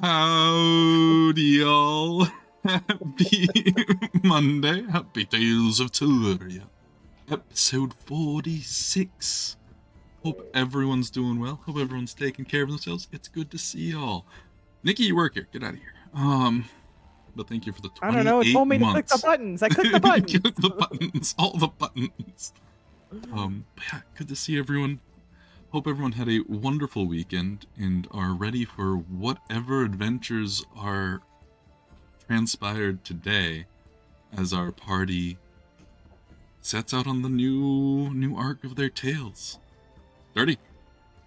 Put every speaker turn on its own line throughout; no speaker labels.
Howdy, y'all. Happy Monday. Happy Tales of Teluria. Episode 46. Hope everyone's doing well. Hope everyone's taking care of themselves. It's good to see y'all. Nikki, you work here. Get out of here. But thank you for the 28
I don't know. It told me to click the buttons. I clicked the buttons.
Click the buttons. All the buttons. Yeah, good to see everyone. Hope everyone had a wonderful weekend and are ready for whatever adventures are transpired today as our party sets out on the new arc of their tales. 30.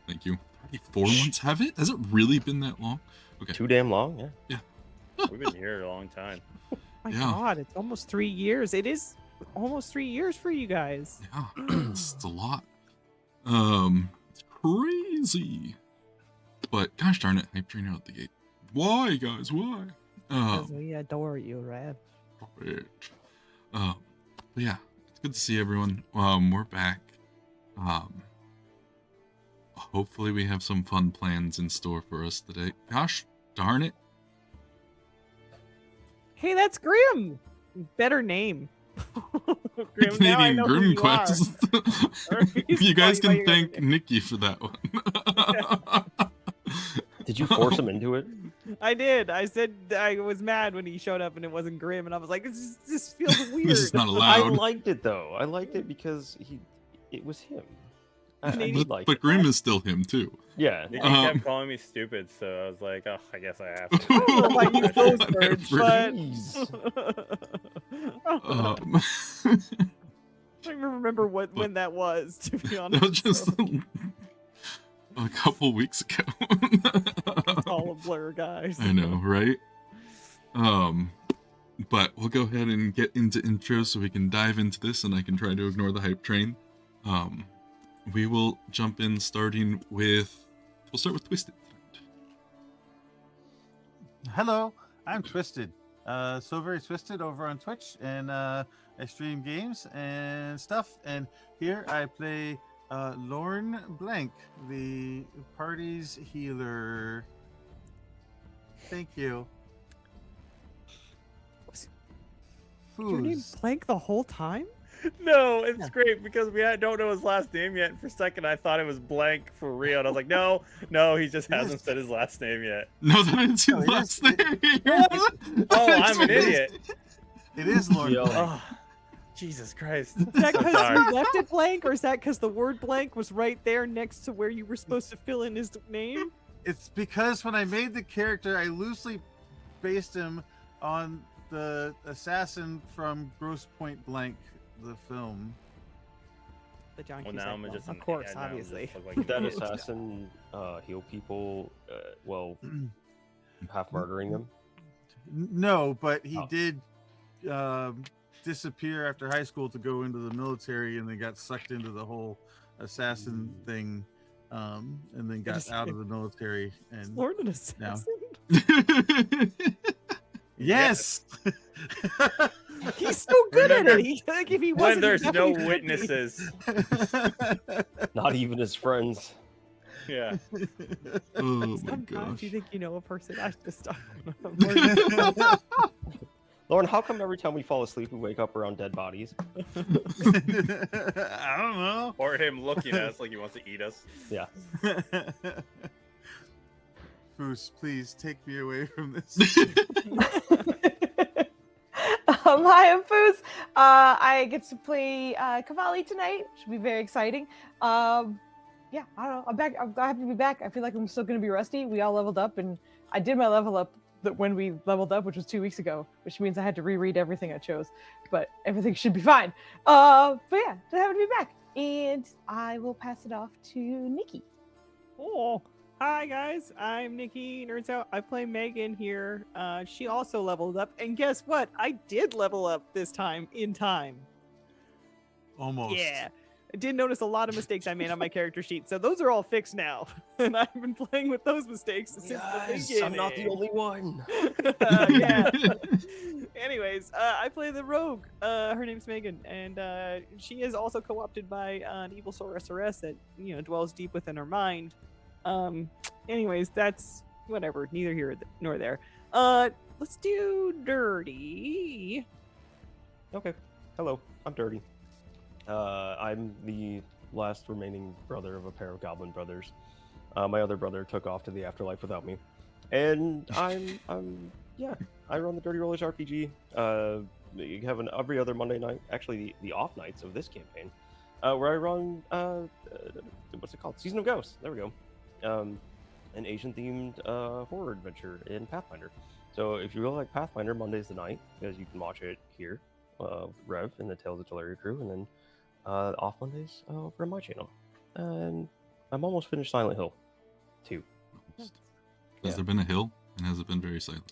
Thank you. 34 months, have it? Has it really been that long? Okay.
Too damn long, yeah.
Yeah.
We've been here a long time.
My
Yeah.
God, it's almost 3 years. It is almost 3 years for you guys.
Yeah, it's a lot. It's crazy. But gosh darn it, hype train out the gate. Why, guys? Why?
Because we adore you, Red.
But yeah, it's good to see everyone. We're back. Hopefully we have some fun plans in store for us today. Gosh darn it.
Hey, that's Grim. Better name. Grim, now I
Canadian
know who
Grim
you
Quest.
He's
You guys
funny
can
by your
thank Nikki for that one.
Did you force him into it?
I did. I said I was mad when he showed up and it wasn't Grim, and I was like, this feels weird.
This is not
I
allowed.
liked it though. I liked it because it was him. I did like
But
it.
Grim is still him too.
Yeah.
Nikki kept calling me stupid, so I was like, oh, I guess I have to.
I don't know if I use those words, but
Jeez.
I don't even remember when that was, to be honest.
That was just a couple weeks ago.
It's all a blur, guys.
I know, right? But we'll go ahead and get into intro so we can dive into this and I can try to ignore the hype train. We will jump in starting with, we'll start with Twisted.
Hello, I'm Twisted. So very Twisted over on Twitch, and I stream games and stuff. And here I play Lorne Blank, the party's healer. Thank you.
Your name
Foos.
Plank the whole time?
No, it's great because don't know his last name yet. And for a second, I thought it was blank for real. And I was like, no, he just hasn't said his last name yet.
No, that is his
No, it
last
is-
name.
Oh, I'm an idiot.
It is Lorne
Yo.
Blank.
Oh, Jesus Christ.
Is that
I'm
because
sorry.
you left it blank, or is that because the word blank was right there next to where you were supposed to fill in his name?
It's because when I made the character, I loosely based him on the assassin from Grosse Point Blank, the film.
The John
Well,
Cusack
now I'm
one,
just
of course,
yeah, now I'm
obviously.
just look like
Did that
an idiot.
assassin heal people while half murdering them?
No, but he
Oh.
did disappear after high school to go into the military, and then got sucked into the whole assassin thing, and then got out of the military.
Is
And
Lord an assassin?
yes,
He's so good at it. He, like, if he
When
wasn't,
there's
he
no
definitely could be.
witnesses.
Not even his friends.
Yeah.
Oh my
Sometimes you
gosh.
think you know a person. I just don't know.
Lauren, how come every time we fall asleep we wake up around dead bodies?
I don't know.
Or him looking at us like he wants to eat us.
Yeah.
Foos, please take me away from this.
Hi, I'm Foos. I get to play Cavalli tonight. Should be very exciting. Yeah, I don't know. I'm back. I'm happy to be back. I feel like I'm still going to be rusty. We all leveled up, and I did my level up when we leveled up, which was 2 weeks ago, which means I had to reread everything I chose. But everything should be fine. But yeah, just happy to be back. And I will pass it off to Nikki.
Oh, hi guys. I'm Nikki. Turns out I play Megan here. She also leveled up, and guess what? I did level up this time in time.
Almost.
Yeah. I did notice a lot of mistakes I made on my character sheet, so those are all fixed now. And I've been playing with those mistakes since the beginning.
I'm not the only one.
Yeah. Anyways, I play the rogue. Her name's Megan, and she is also co-opted by an evil sorceress that dwells deep within her mind. Anyways, that's whatever. Neither here nor there. Let's do dirty.
Okay. Hello, I'm Dirty. I'm the last remaining brother of a pair of goblin brothers. My other brother took off to the afterlife without me, and yeah, I run the Dirty Rollers RPG. You have every other Monday night, actually the off nights of this campaign, where I run what's it called? Season of Ghosts. There we go. An Asian-themed horror adventure in Pathfinder. So if you really like Pathfinder, Monday's the night, because you can watch it here, Rev and the Tales of Teluria crew, and then off Mondays over on my channel. And I'm almost finished Silent Hill 2.
Has
Yeah.
there been a hill, and has it been very silent?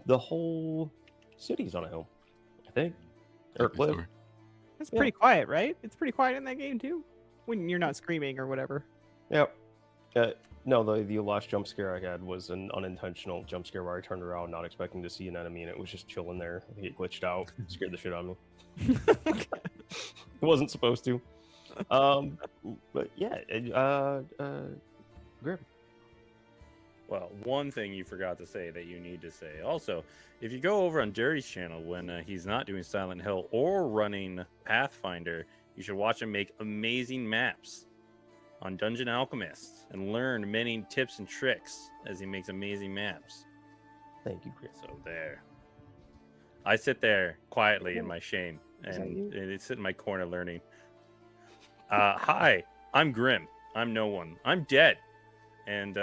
The whole city's on a hill, I think. Or
Okay,
cliff.
sorry.
It's
Yeah.
pretty quiet, right? It's pretty quiet in that game too, when you're not screaming or whatever.
Yep. No, the last jump scare I had was an unintentional jump scare where I turned around not expecting to see an enemy, and it was just chilling there. I think it glitched out. It scared the shit out of me. It wasn't supposed to. But yeah, Grim.
Well, one thing you forgot to say that you need to say. Also, if you go over on Dirty's channel when he's not doing Silent Hill or running Pathfinder, you should watch him make amazing maps on Dungeon Alchemist and learn many tips and tricks as he makes amazing maps.
Thank you, Grim.
So there. I sit there quietly in my shame
Is that
and
you?
sit in my corner learning. Hi, I'm Grim. I'm no one. I'm dead. And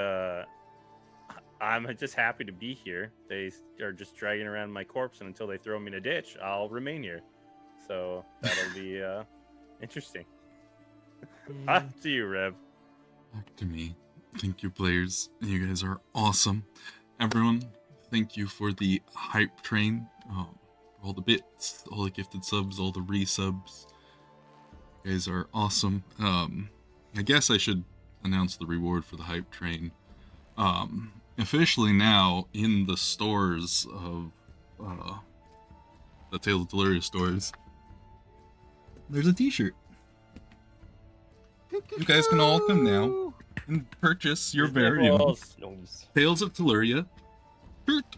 I'm just happy to be here. They are just dragging around my corpse, and until they throw me in a ditch, I'll remain here. So that'll be interesting. Up to you, Rev.
Back to me. Thank you, players. You guys are awesome. Everyone, thank you for the hype train. All the bits, all the gifted subs, all the resubs. You guys are awesome. I guess I should announce the reward for the hype train. Officially now in the stores of the Tales of Teluria stores, there's a t-shirt. You guys can all come now and purchase your very own
Nipples.
Noise.
Tales of Teluria shirt.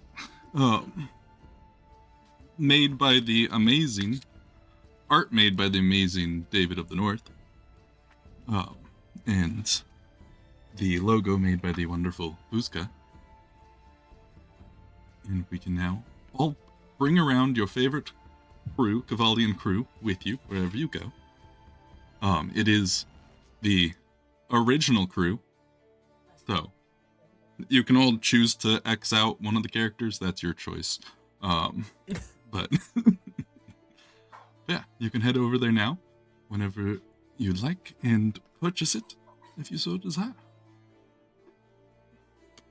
Made by the amazing David of the North. And the logo made by the wonderful Buzka. And we can now all bring around your favorite crew, Cavalian crew, with you wherever you go. It is the original crew. So you can all choose to X out one of the characters. That's your choice. But yeah, you can head over there now whenever you'd like and purchase it if you so desire.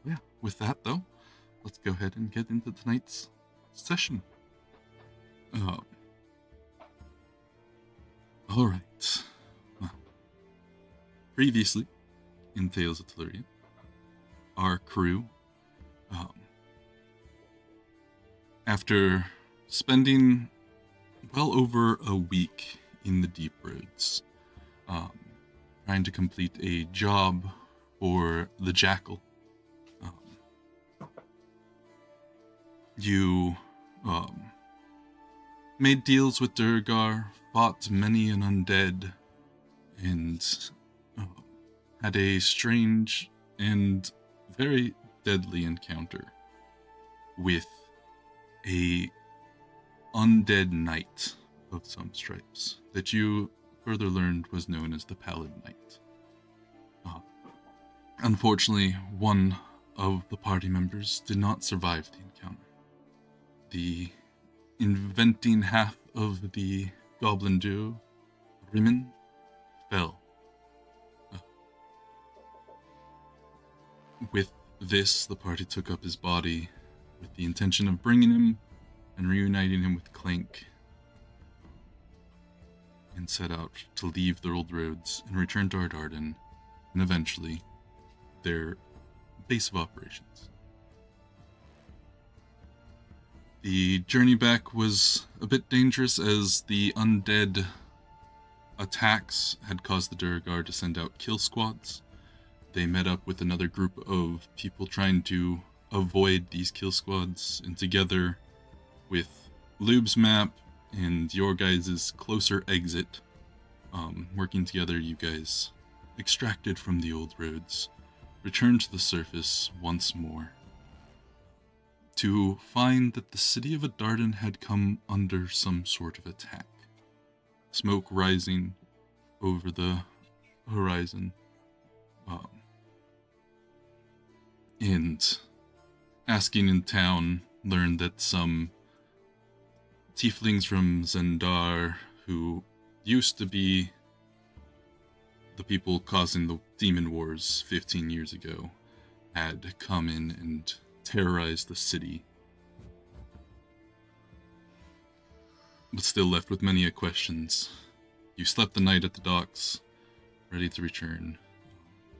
Yeah, with that though, let's go ahead and get into tonight's session. Alright. Well, previously in Tales of Teluria, our crew, after spending well over a week in the deep roads, trying to complete a job for the Jackal, you made deals with Durgar, fought many an undead, and had a strange and very deadly encounter with a undead knight of some stripes that you further learned was known as the Pallid Knight. Unfortunately, one of the party members did not survive the encounter. The inventing half of the goblin duo, Rimmon, fell. With this, the party took up his body with the intention of bringing him and reuniting him with Clank, and set out to leave the old roads and return to Ardarden, and eventually their base of operations. The journey back was a bit dangerous as the undead attacks had caused the Durgar to send out kill squads, they met up with another group of people trying to avoid these kill squads, and together with Lube's map and your guys' closer exit, working together, you guys extracted from the old roads, returned to the surface once more, to find that the city of Adardan had come under some sort of attack. Smoke rising over the horizon, and asking in town, learned that some tieflings from Zendar, who used to be the people causing the demon wars 15 years ago, had come in and terrorized the city. But still left with many questions. You slept the night at the docks, ready to return.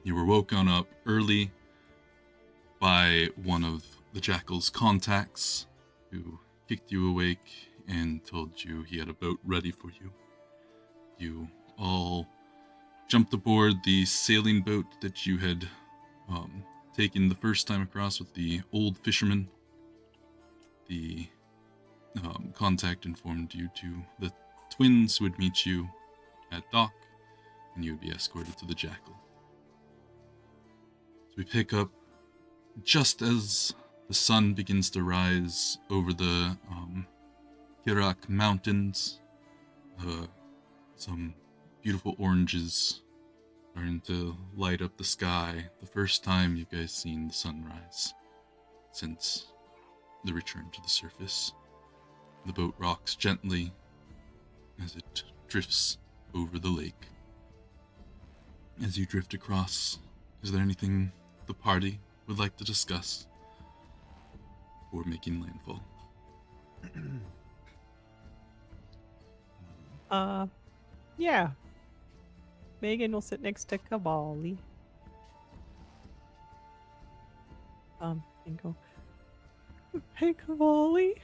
You were woken up early by one of the Jackal's contacts, who kicked you awake and told you he had a boat ready for you. You all jumped aboard the sailing boat that you had taken the first time across with the old fisherman. The contact informed you to the twins who would meet you at dock, and you would be escorted to the Jackal. So we pick up just as the sun begins to rise over the Kirak Mountains. Some beautiful oranges starting to light up the sky. The first time you guys seen the sunrise since the return to the surface. The boat rocks gently as it drifts over the lake. As you drift across, is there anything the party would like to discuss before making landfall?
Yeah. Megan will sit next to Cavalli. And go, "Hey, Cavalli.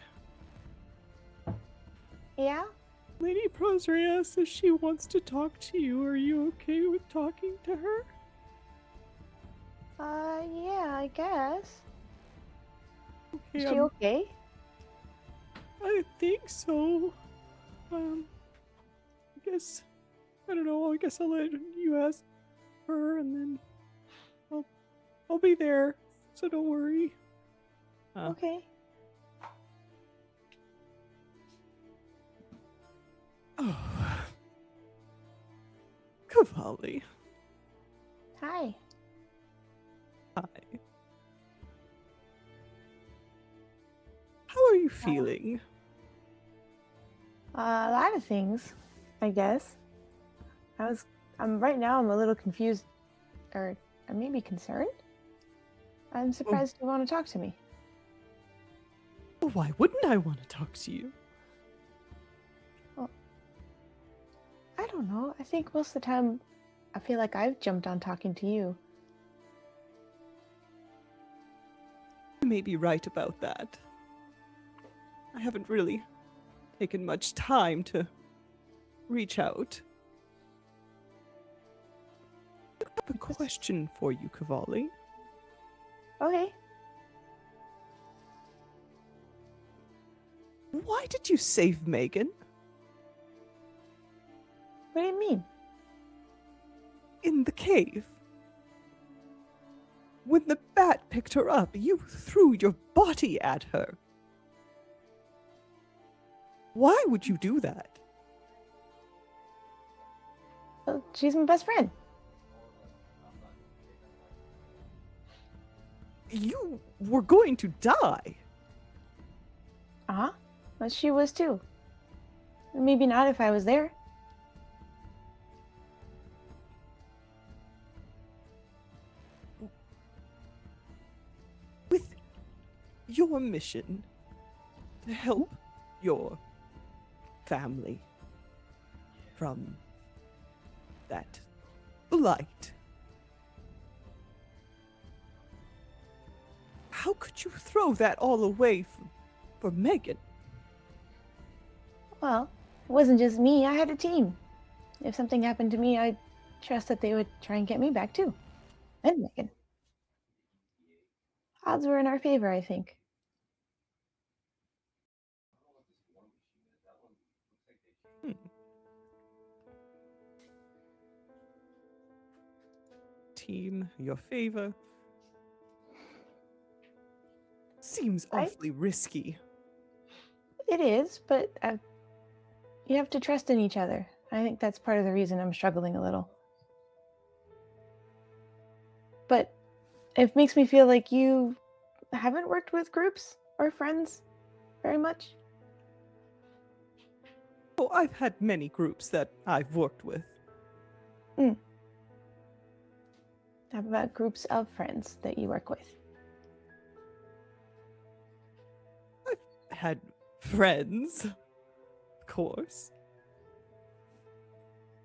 Yeah?
Lady Prosria says she wants to talk to you. Are you okay with talking to her?"
Yeah, I guess.
Okay,
Is she okay?
I think so. I guess, I don't know, I guess I'll let you ask her, and then I'll be there, so don't worry.
Okay.
Oh. Cavalli.
Hi.
Hi. How are you feeling?
A lot of things, I guess. Right now I'm a little confused, or maybe concerned. I'm surprised you want to talk to me.
Well, why wouldn't I want to talk to you?
Well, I don't know. I think most of the time I feel like I've jumped on talking to you.
You may be right about that. I haven't really taken much time to reach out. I have a question for you, Cavalli.
Okay.
Why did you save Megan?
What do you mean?
In the cave. When the bat picked her up, you threw your body at her. Why would you do that?
Well, she's my best friend.
You were going to die.
Uh-huh. But she was too. Maybe not if I was there.
With your mission to help your family from that blight, how could you throw that all away for Megan?
Well, it wasn't just me. I had a team. If something happened to me, I trust that they would try and get me back too. And Megan. Odds were in our favor, I think.
Team, your favor. Seems
I-
awfully risky.
It is, but you have to trust in each other. I think that's part of the reason I'm struggling a little. But it makes me feel like you haven't worked with groups or friends very much.
Oh, I've had many groups that I've worked with.
How about groups of friends that you work with?
Had friends, of course.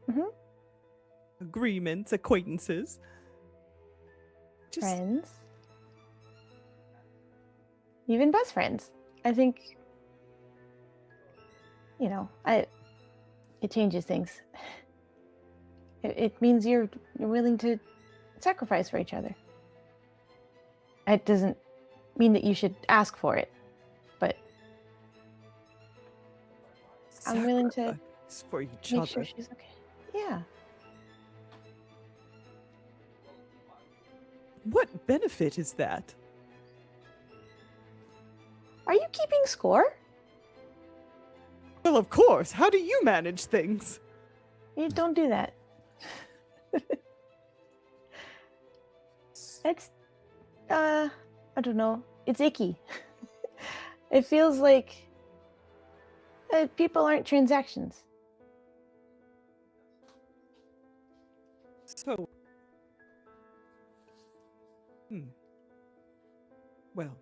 Mhm.
Agreements, acquaintances. Just
Friends. Even best friends. I think, it changes things. It means you're willing to sacrifice for each other. It doesn't mean that you should ask for it, but I'm willing to
sacrifice for each
make
other.
sure she's okay. Yeah.
What benefit is that?
Are you keeping score?
Well, of course. How do you manage things?
You don't do that. It's, I don't know. It's icky. It feels like people aren't transactions.
So, well,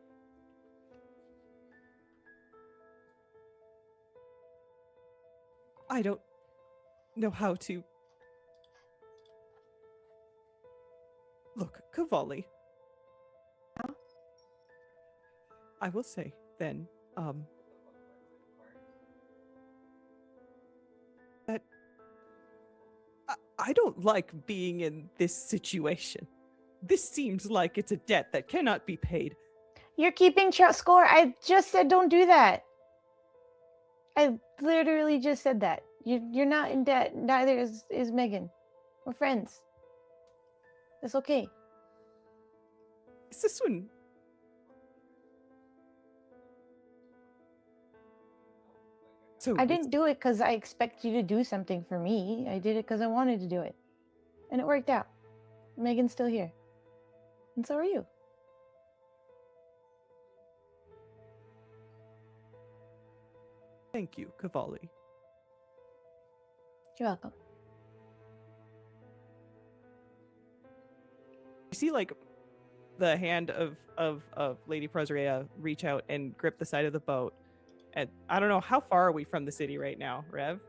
I don't know how to. Look, Cavalli. I will say then, that I don't like being in this situation. This seems like it's a debt that cannot be paid.
You're keeping score. I just said don't do that. I literally just said that. You're not in debt. Neither is Megan. We're friends. It's okay.
Is this one? So
I didn't do it because I expect you to do something for me. I did it because I wanted to do it. And it worked out. Megan's still here. And so are you.
Thank you, Cavalli.
You're welcome.
You see, like, the hand of Lady Prosrea reach out and grip the side of the boat. And I don't know, how far are we from the city right now, Rev?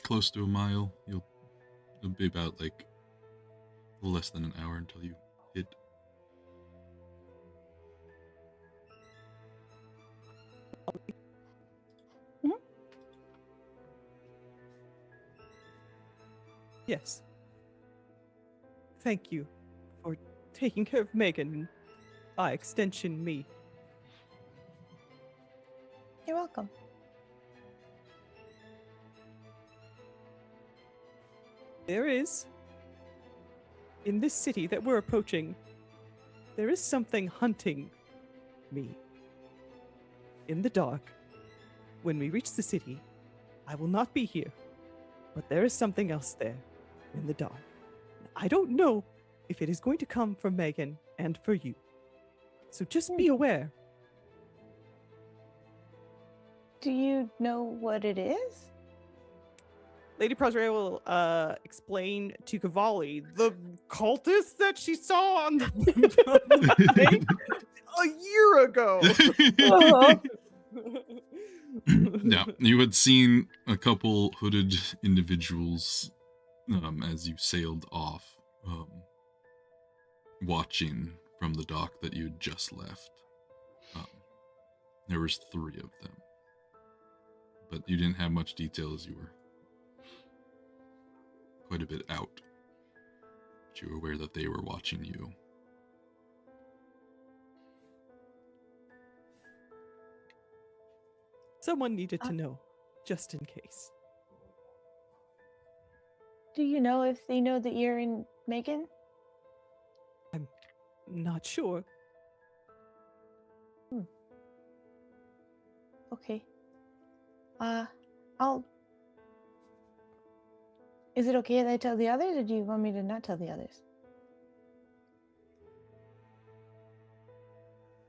Close to a mile. It'll be about like less than an hour until you hit.
Yes. Thank you for taking care of Megan and, by extension, me.
You're welcome.
There is, in this city that we're approaching, there is something hunting me. In the dark, when we reach the city, I will not be here, but there is something else there in the dark. I don't know if it is going to come for Megan and for you. So just be aware.
Do you know what it is?
Lady Prosrea will explain to Cavalli the cultist that she saw on the lake a year ago.
Yeah, you had seen a couple hooded individuals as you sailed off, watching from the dock that you had just left. There was 3 of them, but you didn't have much detail as you were quite a bit out. But you were aware that they were watching you.
Someone needed to know, just in case.
Do you know if they know that you're in Megan?
Not sure.
Okay. I'll. Is it okay that I tell the others, or do you want me to not tell the others?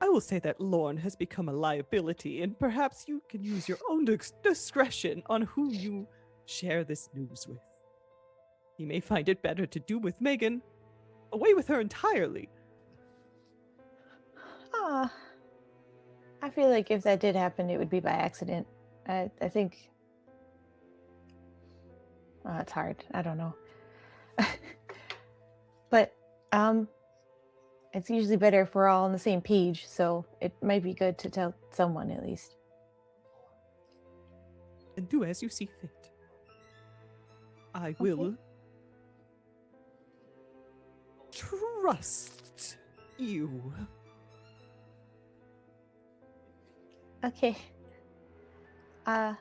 I will say that Lorne has become a liability, and perhaps you can use your own discretion on who you share this news with. You may find it better to do with Megan. Away with her entirely.
I feel like if that did happen, it would be by accident. I think. It's hard. I don't know. But it's usually better if we're all on the same page, so it might be good to tell someone at least.
And do as you see fit. I will trust you.
Okay. I'm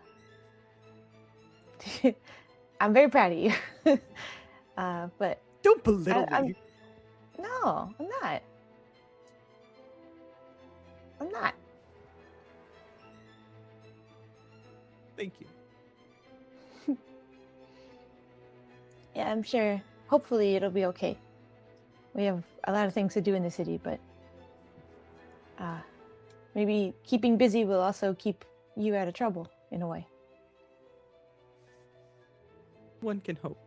very proud of you. But
Don't belittle
I'm-
me.
no, I'm not. I'm not.
Thank you.
Yeah, I'm sure. Hopefully it'll be okay. We have a lot of things to do in the city, but maybe keeping busy will also keep you out of trouble in a way.
One can hope.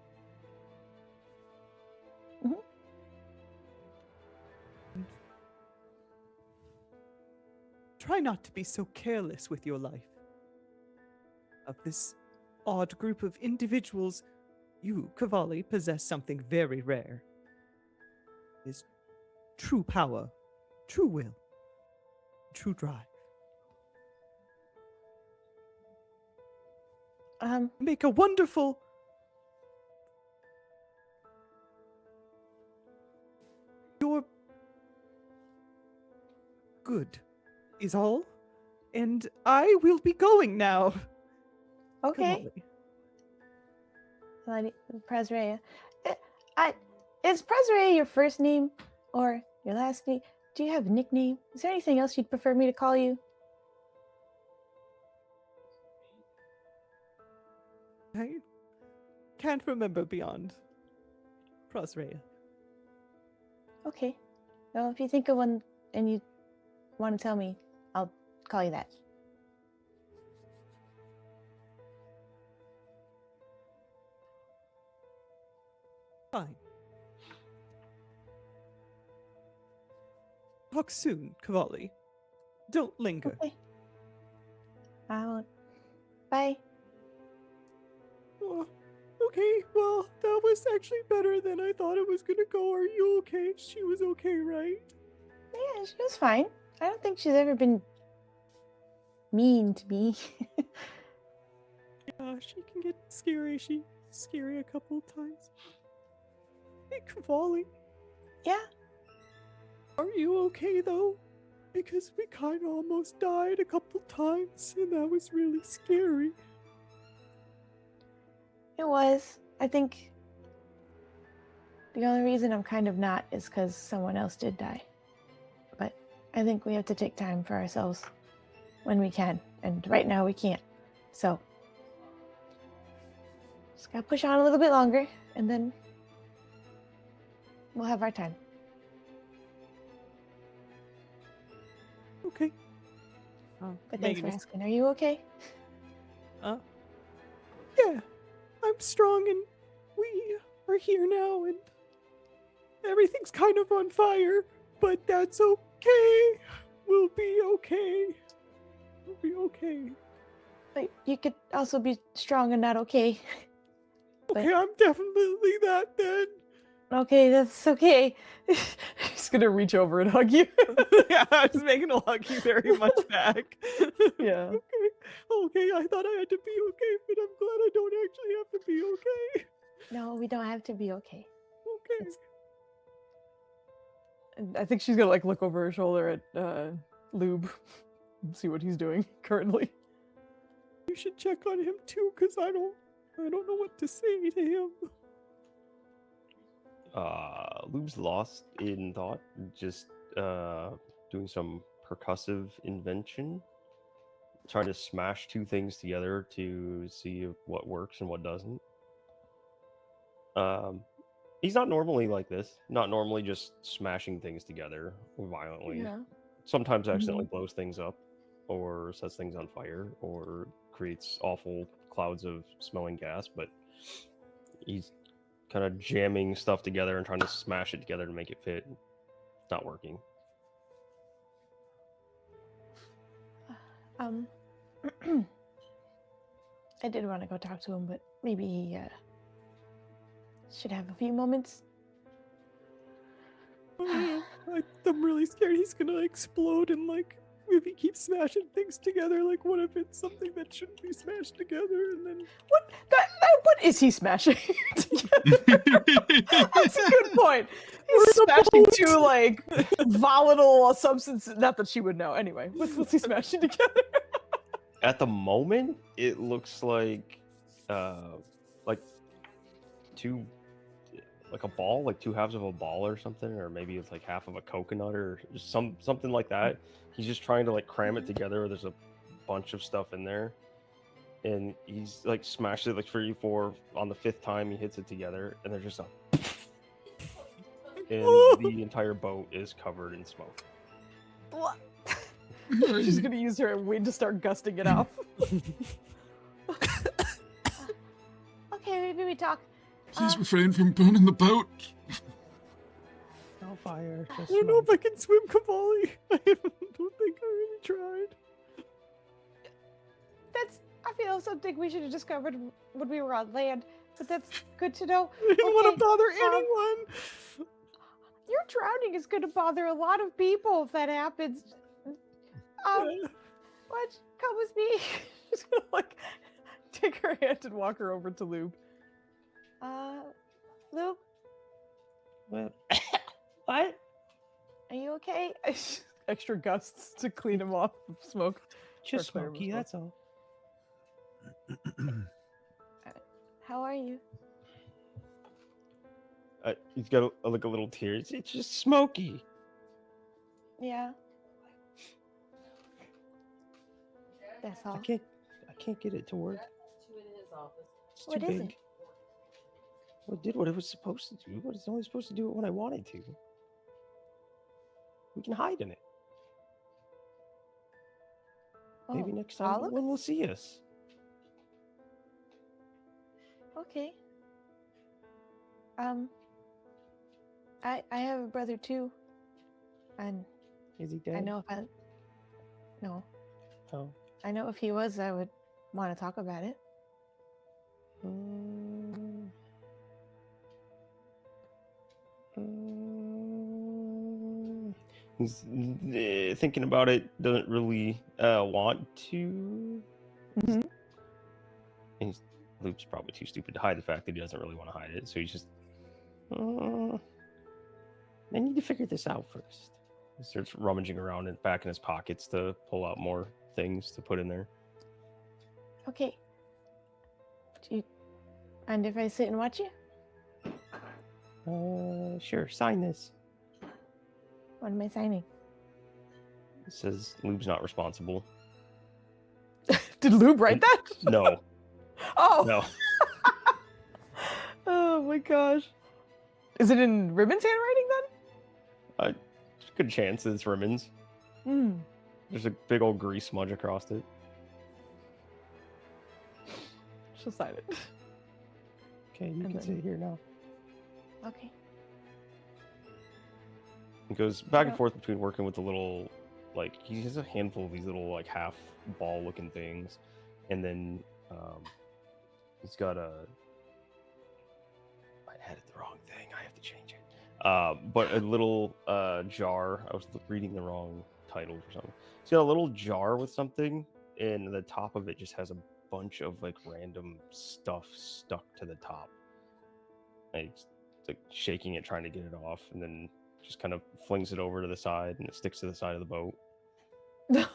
Mhm.
Try not to be so careless with your life. Of this odd group of individuals, you, Cavalli, possess something very rare. Is true power, true will, true drive. Make a wonderful You're good is all. And I will be going now.
Okay.
Cavalli.
Presrea. Is Presrea your first name or your last name? Do you have a nickname? Is there anything else you'd prefer me to call you?
I can't remember beyond Prosrea.
Okay. Well, if you think of one and you want to tell me, I'll call you that.
Fine. Talk soon, Cavalli. Don't linger.
Okay. I won't. Bye.
Oh, okay, well, that was actually better than I thought it was gonna go. Are you okay? She was okay, right?
Yeah, she was fine. I don't think she's ever been mean to me.
Yeah, she can get scary. She's scary a couple of times. Hey, Cavalli,
Yeah.
are you okay though? Because we kind of almost died a couple times, and that was really scary.
It was. I think the only reason I'm kind of not is because someone else did die. But I think we have to take time for ourselves when we can. And right now we can't. So just gotta push on a little bit longer and then we'll have our time.
Okay.
But thanks
Megan
for
is-
asking. Are you okay?
Yeah, I'm strong, and we are here now, and everything's kind of on fire, but that's okay. We'll be okay. We'll be okay.
But you could also be strong and not okay. But-
Okay, I'm definitely that then.
Okay, that's okay. He's gonna reach over and hug you.
Yeah, I was making a hug you very much back.
Yeah.
Okay, I thought I had to be okay, but I'm glad I don't actually have to be okay.
No, we don't have to be okay.
Okay.
It's-
And I think she's gonna like look over her shoulder at Lube, and see what he's doing currently. You should check on him too, cause I don't know what to say to him.
Lube's lost in thought, just doing some percussive invention, trying to smash two things together to see what works and what doesn't. He's not normally like this. Not normally just smashing things together violently.
Yeah.
Sometimes accidentally blows things up, or sets things on fire, or creates awful clouds of smelling gas. But he's kind of jamming stuff together and trying to smash it together to make it fit. It's not working.
I did want to go talk to him, but maybe he should have a few moments.
I'm really scared he's gonna explode and like if he keeps smashing things together. Like, what if it's something that shouldn't be smashed together? And then
What is he smashing together? That's a good point. He's
We're in a
smashing
boat.
two like volatile substances. Not that she would know. Anyway, what's he smashing together?
At the moment, it looks like two, like a ball, like two halves of a ball or something, or maybe it's like half of a coconut or just something like that. He's just trying to like cram it together. There's a bunch of stuff in there, and he's like smashed it like 3, 4 on the 5th time he hits it together, and there's just a and the entire boat is covered in smoke.
What?
she's gonna use her wind to start gusting it off.
Okay, maybe we talk.
Please refrain from burning the boat.
No fire.
I don't know if I can swim, Cavalli. I don't think I really tried.
I feel something we should have discovered when we were on land, but that's good to know.
I didn't want
Okay,
to bother anyone.
Your drowning is going to bother a lot of people if that happens. What? Come with me.
She's gonna like take her hand and walk her over to Lube.
Luke,
What? What?
are you okay?
Extra gusts to clean him off of smoke.
Just
Or clear
smoky.
smoke.
That's all.
How are you?
He's got like a little tear. It's just smoky.
Yeah. That's all.
I can't get it to work. It's too
What is
big.
it?
Well, it did what it was supposed to do, but it's only supposed to do it when I wanted to. We can hide in it. Maybe
Oh,
next
all
time
of
no one will see us.
Okay. I have a brother too, and
Is he dead?
I know if I no,
Oh.
I know if he was, I would want to talk about it.
He's thinking about it. Doesn't really want to.
Mhm.
And Luke's probably too stupid to hide the fact that he doesn't really want to hide it. So he's just. I need to figure this out first. He starts rummaging around and back in his pockets to pull out more things to put in there.
Okay. And if I sit and watch you,
Sure. Sign this.
what am I signing?
It says Lube's not responsible.
Did Lube write that?
No.
Oh.
No.
Oh my gosh. Is it in Ribbon's handwriting
Good chance it's Rimmons.
then?
There's a big old grease smudge across it.
She'll sign it.
Okay, you
And
can
then-
sit here now.
Okay.
He goes back and
Yeah.
forth between working with the little, like, he has a handful of these little, like, half ball looking things. And then he's got I added the wrong thing. I have to change it. But a little jar. I was reading the wrong title or something. He's got a little jar with something, and the top of it just has a bunch of, like, random stuff stuck to the top. And he's like shaking it, trying to get it off, and then just kind of flings it over to the side, and it sticks to the side of the boat.
Is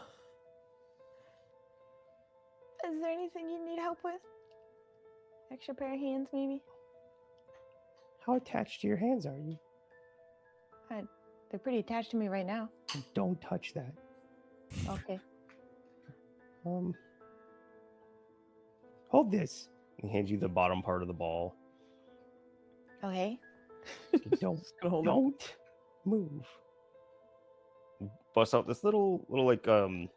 there anything you need help with? Extra pair of hands, maybe?
How attached to your hands are you?
They're pretty attached to me right now.
Don't touch that.
Okay.
Hold this.
He hands you the bottom part of the ball.
Okay.
Don't
gonna hold it.
don't move.
Busts out this little like kind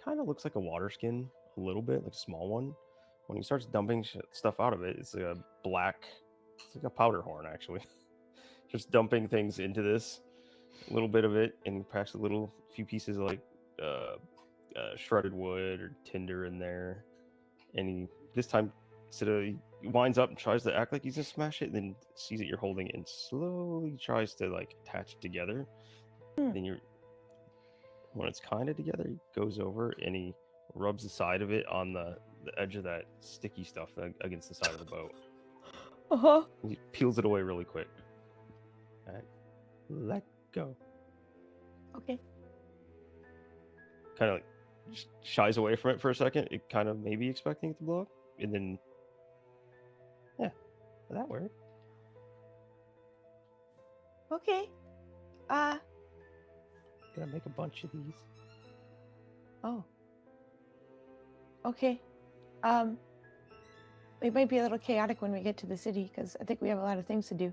of looks like a water skin a little bit, like a small one. When he starts dumping stuff out of it, it's a black, it's like a powder horn actually. Just dumping things into this, a little bit of it, and he packs a few pieces of like shredded wood or tinder in there. And he this time he winds up and tries to act like he's gonna smash it, and then sees that you're holding it and slowly tries to like attach it together. Then when it's kind of together, he goes over and he rubs the side of it on the edge of that sticky stuff against the side of the boat.
Uh-huh.
He peels it away really quick.
Let go.
Okay.
Kind of like just shies away from it for a second. It kind of maybe expecting it to blow up, and then
That worked.
Okay.
Gonna make a bunch of these.
Oh. Okay. It might be a little chaotic when we get to the city because I think we have a lot of things to do.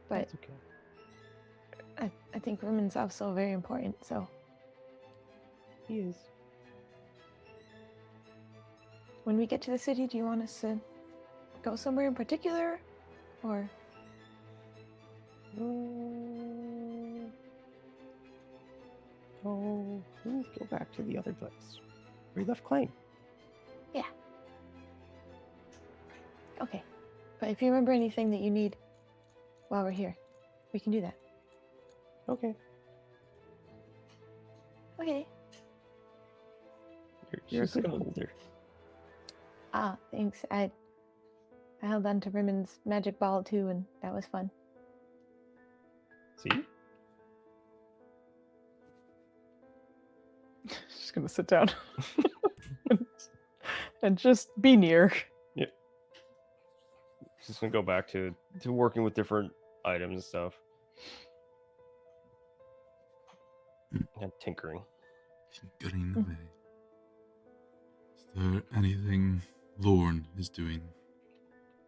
But
That's okay.
I think Rimmond's also very important, so
He is.
when we get to the city, do you want us to go somewhere in particular? Or
Oh, let's go back to the other place. We left Claim.
okay. But if you remember anything that you need while we're here, we can do that.
Okay.
Okay.
You're a
she's
good
gonna-
holder.
Ah, thanks. I held on to Rimmond's magic ball too, and that was fun.
See?
Just gonna sit down and just be near.
Just gonna go back to working with different items and stuff. And tinkering.
Tinkering away. Is there anything Lorne is doing?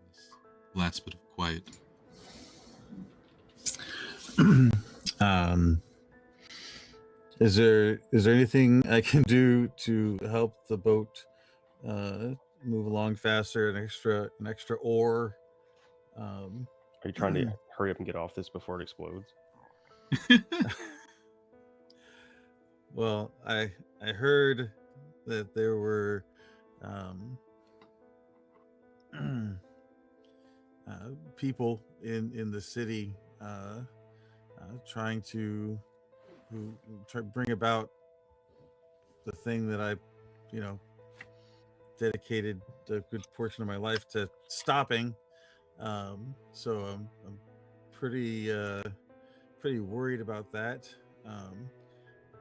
This last bit of quiet.
Is there anything I can do to help the boat move along faster? An extra oar?
Are you trying to hurry up and get off this before it explodes?
Well, I heard that there were people in the city trying to bring about the thing that I, dedicated a good portion of my life to stopping. So I'm pretty worried about that.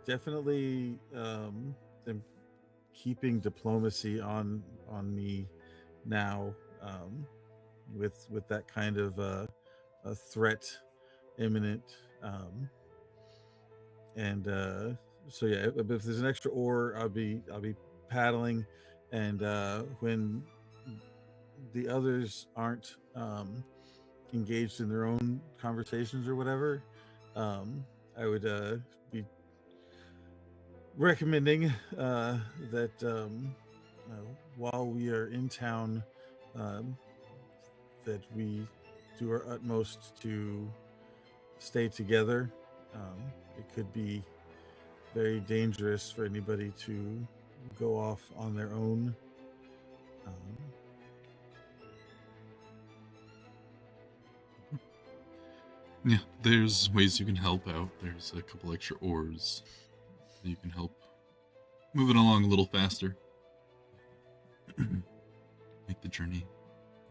Definitely am keeping diplomacy on me now, with that kind of a threat imminent. So yeah, if there's an extra oar, I'll be paddling, and when the others aren't engaged in their own conversations or whatever, I would be recommending that while we are in town, that we do our utmost to stay together. It could be very dangerous for anybody to go off on their own.
Yeah, there's ways you can help out. There's a couple extra oars. You can help move it along a little faster. Make the journey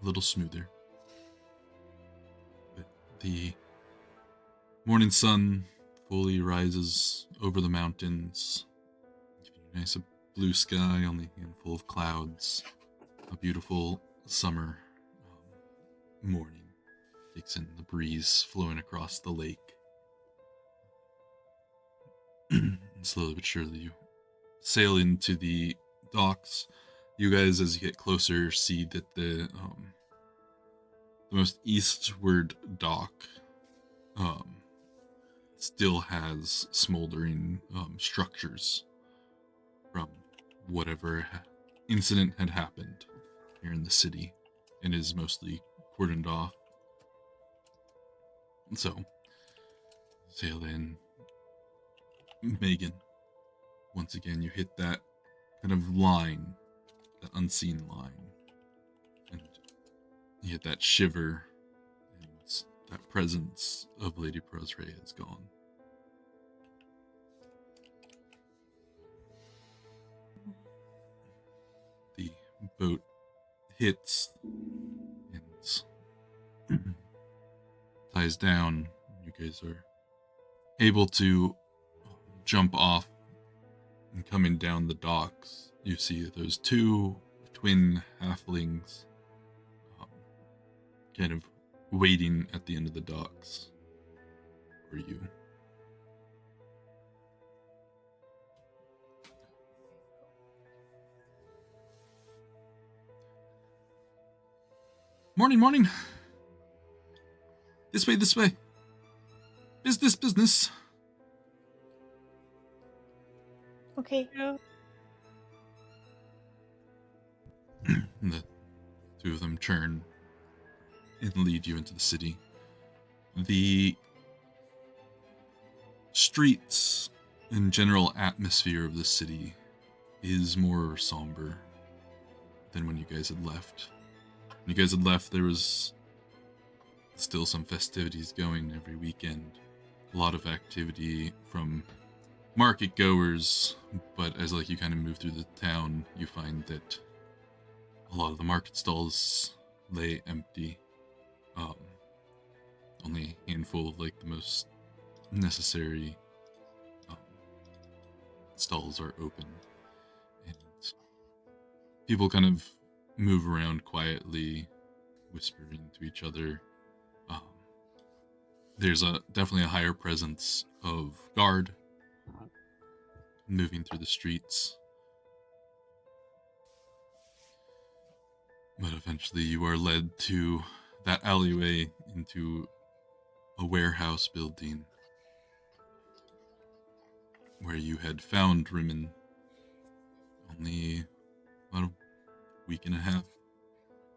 a little smoother. The morning sun fully rises over the mountains, giving you a nice blue sky, only a handful of clouds. A beautiful summer morning takes in the breeze flowing across the lake. And slowly but surely you sail into the docks. You guys, as you get closer, see that the most eastward dock still has smoldering structures from whatever incident had happened here in the city, and is mostly cordoned off. So, sail in. Megan, once again, you hit that kind of line, that unseen line, and you hit that shiver, and that presence of Lady Prosre is gone. The boat hits and ties down. You guys are able to jump off, and coming down the docks, you see those two twin halflings kind of waiting at the end of the docks for you. Morning, morning. This way, this way. Business, business.
Okay.
Yeah.
And the two of them turn and lead you into the city. The streets and general atmosphere of the city is more somber than when you guys had left. When you guys had left, there was still some festivities going every weekend. A lot of activity from market goers, but as you kind of move through the town, you find that a lot of the market stalls lay empty. Only a handful of the most necessary stalls are open, and people kind of move around quietly, whispering to each other. There's definitely a higher presence of guard moving through the streets. But eventually you are led to that alleyway into a warehouse building where you had found Rimmon only about a week and a half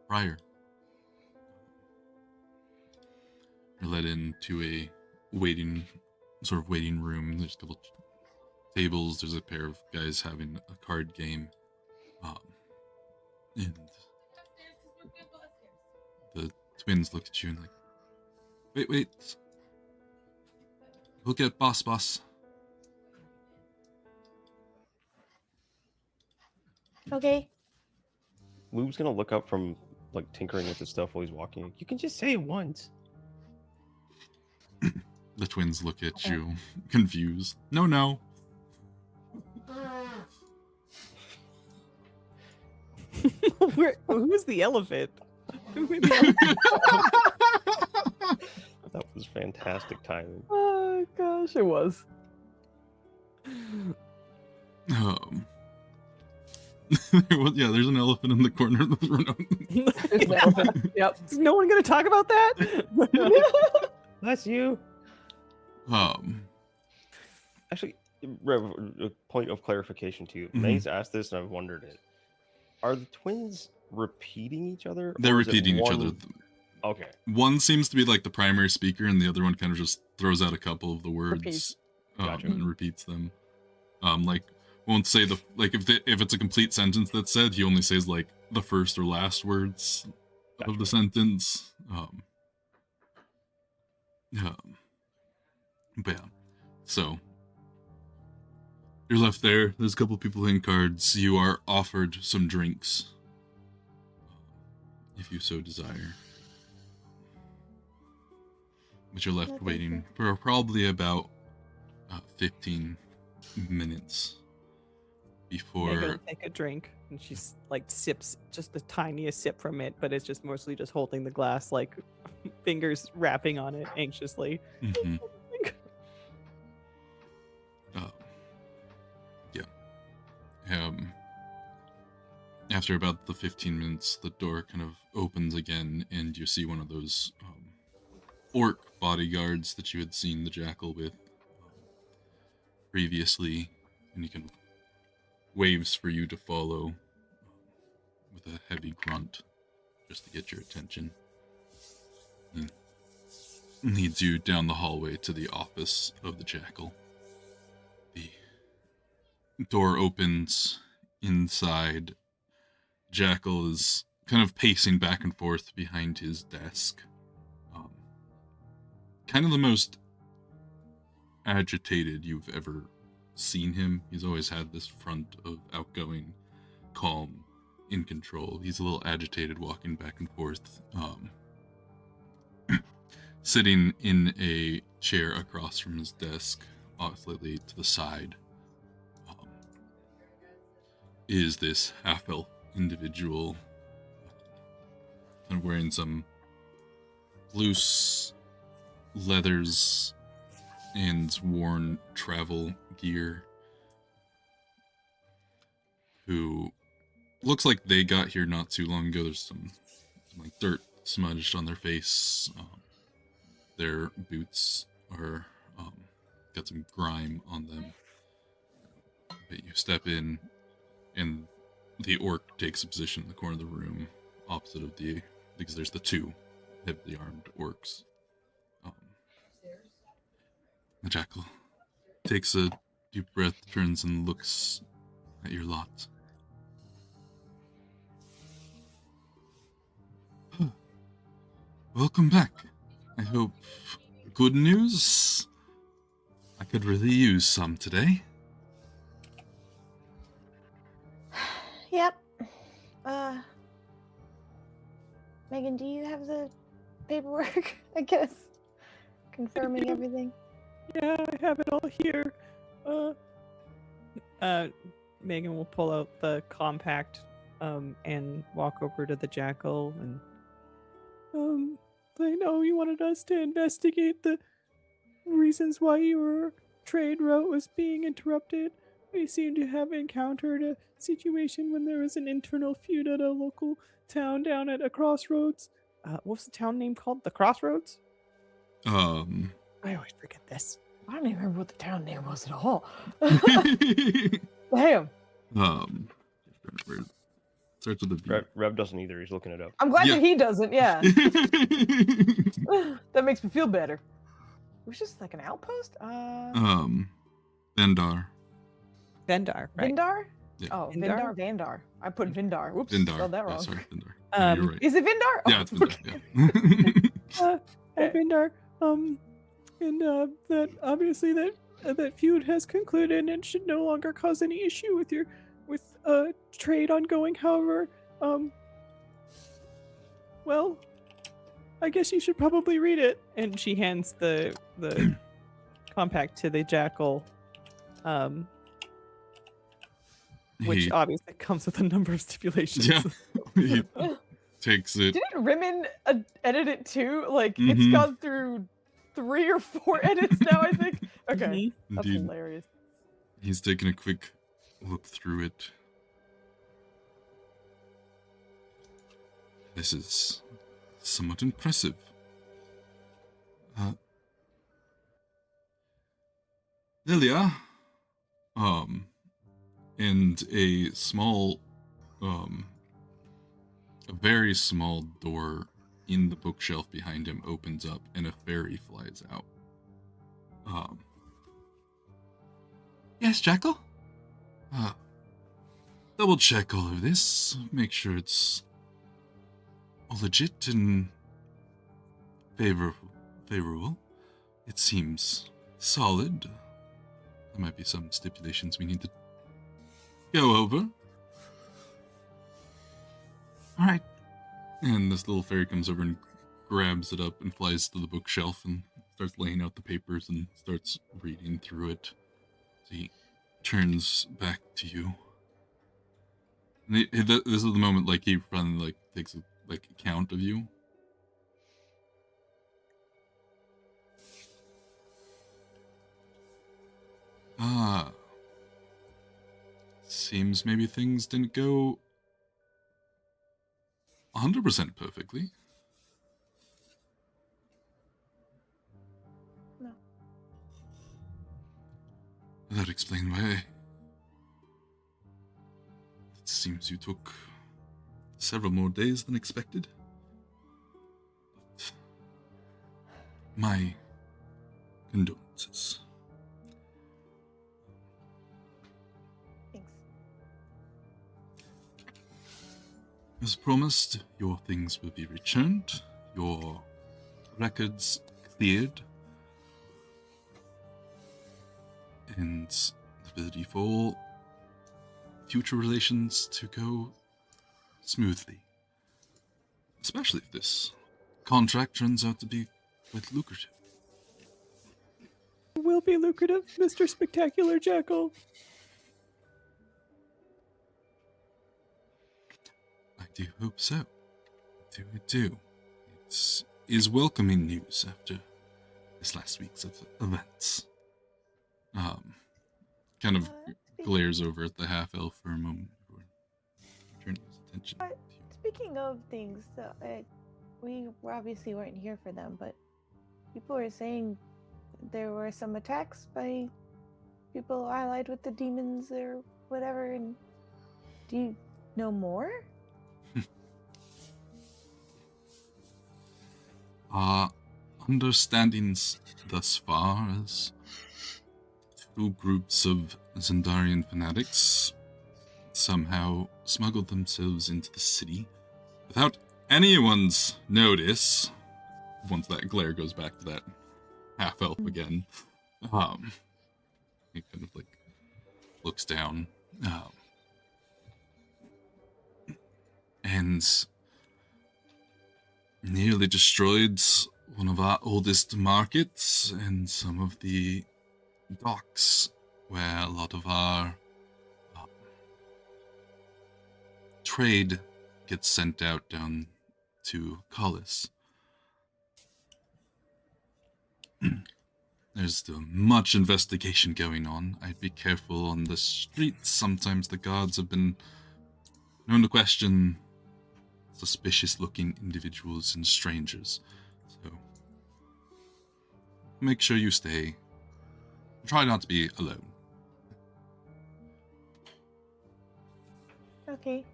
prior. You're led into a waiting room. There's a couple tables. There's a pair of guys having a card game. And the twins look at you and wait. We'll get boss.
Okay.
Luke's gonna look up from tinkering with his stuff while he's walking. You can just say it once.
The twins look at you, confused. No.
Who's the elephant? Who made the elephant?
That was fantastic timing.
Oh gosh, it was.
There's an elephant in the corner of the room.
There's an elephant. Yep. Is no one gonna talk about that?
That's you. Actually, Rev, a point of clarification too. May's asked this, and I've wondered it. Are the twins repeating each other?
They're
or is it
repeating each other.
Okay.
One seems to be the primary speaker, and the other one kind of just throws out a couple of the words
Repeats.
Gotcha.
And repeats them. Won't say if it's a complete sentence that's said, he only says the first or last words of the sentence. But yeah, so you're left there. There's a couple people in cards. You are offered some drinks, if you so desire. but you're left
No, thank
waiting
you.
for probably about 15 minutes before.
Megan will take a drink, and she's like sips just the tiniest sip from it, but it's just mostly just holding the glass, like fingers rapping on it anxiously.
Mhm. Yeah. After about the 15 minutes, the door kind of opens again, and you see one of those orc bodyguards that you had seen the jackal with previously, and he kind of waves for you to follow with a heavy grunt just to get your attention. He leads you down the hallway to the office of the jackal. The door opens. Inside, Jackal is kind of pacing back and forth behind his desk. Kind of the most agitated you've ever seen him. He's always had this front of outgoing, calm, in control. He's a little agitated walking back and forth. Sitting in a chair across from his desk, slightly to the side, is this half-elf individual, kind of wearing some loose leathers and worn travel gear, who looks like they got here not too long ago. There's some like dirt smudged on their face. Their boots are got some grime on them. But you step in, and the orc takes a position in the corner of the room, opposite of because there's the two heavily armed orcs. The jackal takes a deep breath, turns and looks at your lot. Welcome back. I hope good news. I could really use some today.
Yep. Megan, do you have the paperwork? I guess confirming everything.
Yeah, I have it all here. Megan will pull out the compact, and walk over to the jackal and, I know you wanted us to investigate the reasons why your trade route was being interrupted. We seem to have encountered a situation when there was an internal feud at a local town down at a crossroads. What's the town name called? The Crossroads? I always forget this.
I don't even remember what the town name was at all.
Where
Damn.
it starts with a B.
Rev doesn't either. He's looking it up.
I'm glad
Yeah.
that he doesn't. Yeah. That makes me feel better. It was just like an outpost.
Vendar.
Vendar, right?
Vindar.
Yeah.
Oh,
Vindar?
Vandar. I put Vindar. Whoops.
Vendar.
Spelled that
Yeah,
wrong.
sorry, Vendar. Yeah, you're right.
Is it Vindar?
Yeah,
Oh,
it's Vendar.
okay.
Yeah.
Vendar, and that obviously that feud has concluded and should no longer cause any issue with your trade ongoing. However, well, I guess you should probably read it. And she hands the compact to the jackal, which
He-
obviously comes with a number of stipulations.
Yeah. He takes it.
Didn't Rimmon edit it too? Like it's
Mhm.
gone through 3 or 4 edits now, I think. Okay, that's
Indeed.
hilarious.
He's taking a quick look through it. This is somewhat impressive. Lilia, and a small, a very small door in the bookshelf behind him opens up, and a fairy flies out. Yes, Jackal? Double check all of this, make sure it's all legit and favorable. It seems solid. There might be some stipulations we need to go over. Alright. And this little fairy comes over and grabs it up and flies to the bookshelf and starts laying out the papers and starts reading through it. So he turns back to you. And this is the moment, like, he finally, like, takes a, like, count of you. Ah. Seems maybe things didn't go 100% perfectly.
No.
That explains why. It seems you took several more days than expected. But my condolences.
Thanks.
As promised, your things will be returned, your records cleared, and the ability for all future relations to go smoothly. Especially if this contract turns out to be quite lucrative.
It will be lucrative, Mr. Spectacular Jackal.
I do hope so. I do. It is welcoming news after this last week's events. Kind of glares over at the half-elf for a moment before turning his attention to you.
Speaking of things, we obviously weren't here for them, but people were saying there were some attacks by people allied with the demons or whatever. And do you know more?
Our understandings thus far is two groups of Zendarian fanatics somehow smuggled themselves into the city without anyone's notice. Once that glare goes back to that half-elf again, he kind of like looks down, and nearly destroyed one of our oldest markets and some of the docks where a lot of our trade gets sent out down to Collis. There's still much investigation going on. I'd be careful on the streets. Sometimes the guards have been known to question suspicious-looking individuals and strangers. So, make sure you stay. Try not to be alone.
Okay.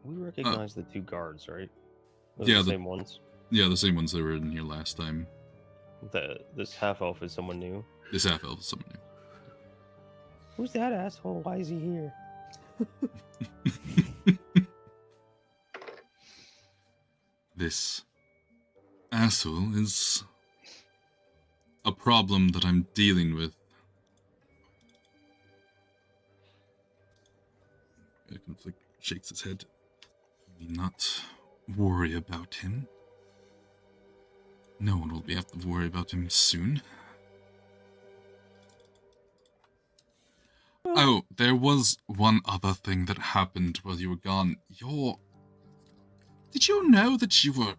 We recognize the two guards, right? Those
Yeah,
are the
the-
same ones.
Yeah, the same ones that were in here last time.
This half elf is someone new.
This half-elf is someone
Who's that asshole? Why is he here?
new. This asshole is a problem that I'm dealing with. He shakes his head. Maybe not worry about him. No one will have to worry about him soon. Oh, there was one other thing that happened while you were gone. Did you know that you were,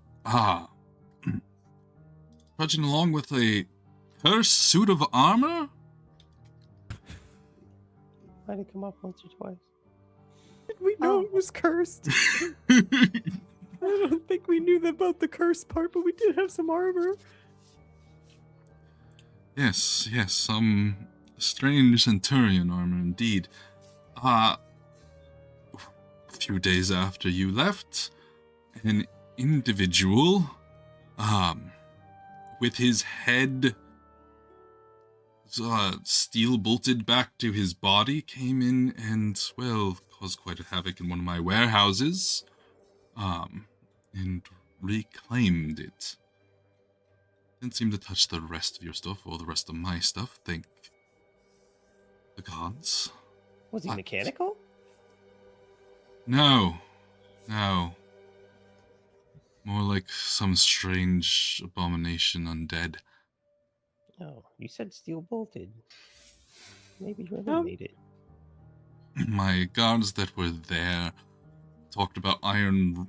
trudging along with a cursed suit of armor?
Might have come up once or twice.
Did we know
Oh.
it was cursed? I don't think we knew about the curse part, but we did have some armor.
Yes, some strange centurion armor indeed. A few days after you left, an individual, with his head steel bolted back to his body, came in and, well, caused quite a havoc in one of my warehouses, and reclaimed it. Didn't seem to touch the rest of your stuff or the rest of my stuff, thank the gods.
Was he
What?
mechanical?
No. More like some strange abomination undead.
Oh, you said steel bolted. Maybe you
Um,
made it.
My guards that were there talked about iron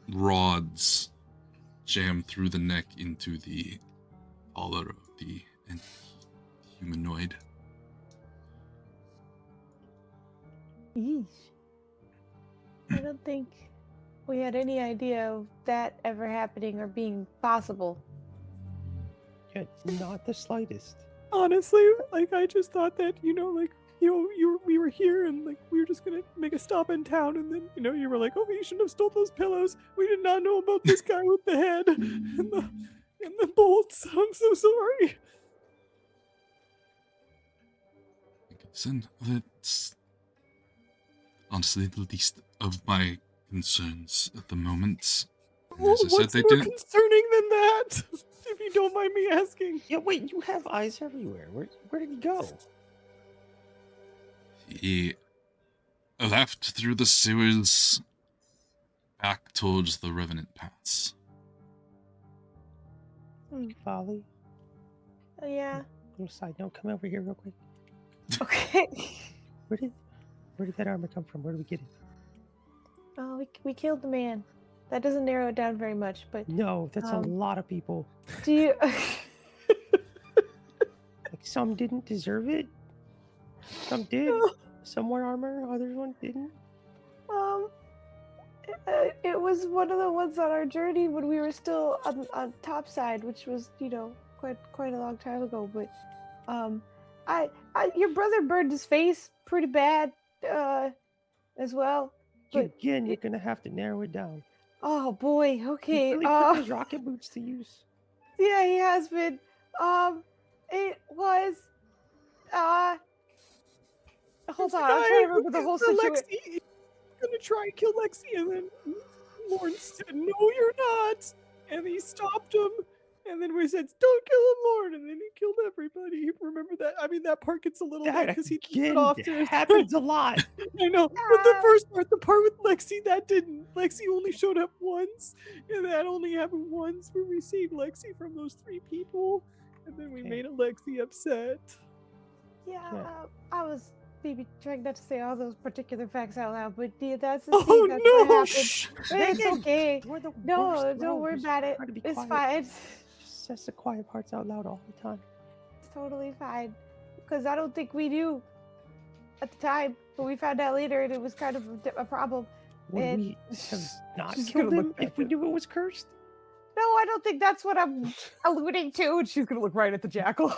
rods jammed through the neck into the collar of the humanoid.
Yeesh. I don't think we had any idea of that ever happening or being possible.
Yeah, not the slightest.
honestly, like I just thought that we were here and like we were just gonna make a stop in town, and then you were like, oh, you shouldn't have stole those pillows. We did not know about this guy with the head and the bolts. I'm so sorry.
Listen, that's honestly the least of my concerns at the moment. And
Well,
as I said,
what's
they
more
didn't.
concerning than that? If you don't mind me asking.
Yeah, wait, you have eyes everywhere. Where did he go?
He left through the sewers back towards the Revenant Pass.
Volley.
Oh, yeah.
Little side note, come over here real quick.
Okay.
Where did that armor come from? Where did we get it?
Oh, we killed the man. That doesn't narrow it down very much, but
No, that's a lot of people.
do you?
Like some didn't deserve it. Some did. Some wore armor, others one didn't.
It was one of the ones on our journey when we were still on top side, which was quite a long time ago. But your brother burned his face pretty bad, as well. But
Again, you're gonna have to narrow it down.
oh boy,
He
okay.
really put those rocket boots to use.
Yeah, he has been. It was. Hold on, I'm trying to remember the whole situation.
Lexi, gonna try and kill Lexi, and then Lauren said, "No, you're not," and he stopped him. And then we said, "Don't kill him, Lauren," and then he killed everybody. Remember that? I mean, that part gets a little bit because he
Again,
off
it
to
happens a lot.
I know, but the first part, the part with Lexi, that didn't. Lexi only showed up once, and that only happened once where we saved Lexi from those 3 people, and then we
Okay.
made Lexi upset.
Yeah, I was maybe trying not to say all those particular facts out loud, but yeah, that's the
Oh
scene. That's what
no!
happened.
Shh.
It's
Megan,
okay.
You're the
No,
worst.
don't worry about it.
Try to be
It's
quiet.
fine.
Just says the quiet parts out loud all the time.
It's totally fine. Because I don't think we knew at the time, but we found out later, and it was kind of a problem.
Would
And-
we have not
She's
killed
gonna
him
look
if
back
we
at-
knew it was cursed?
No, I don't think that's what I'm alluding to.
And she's gonna look right at the jackal.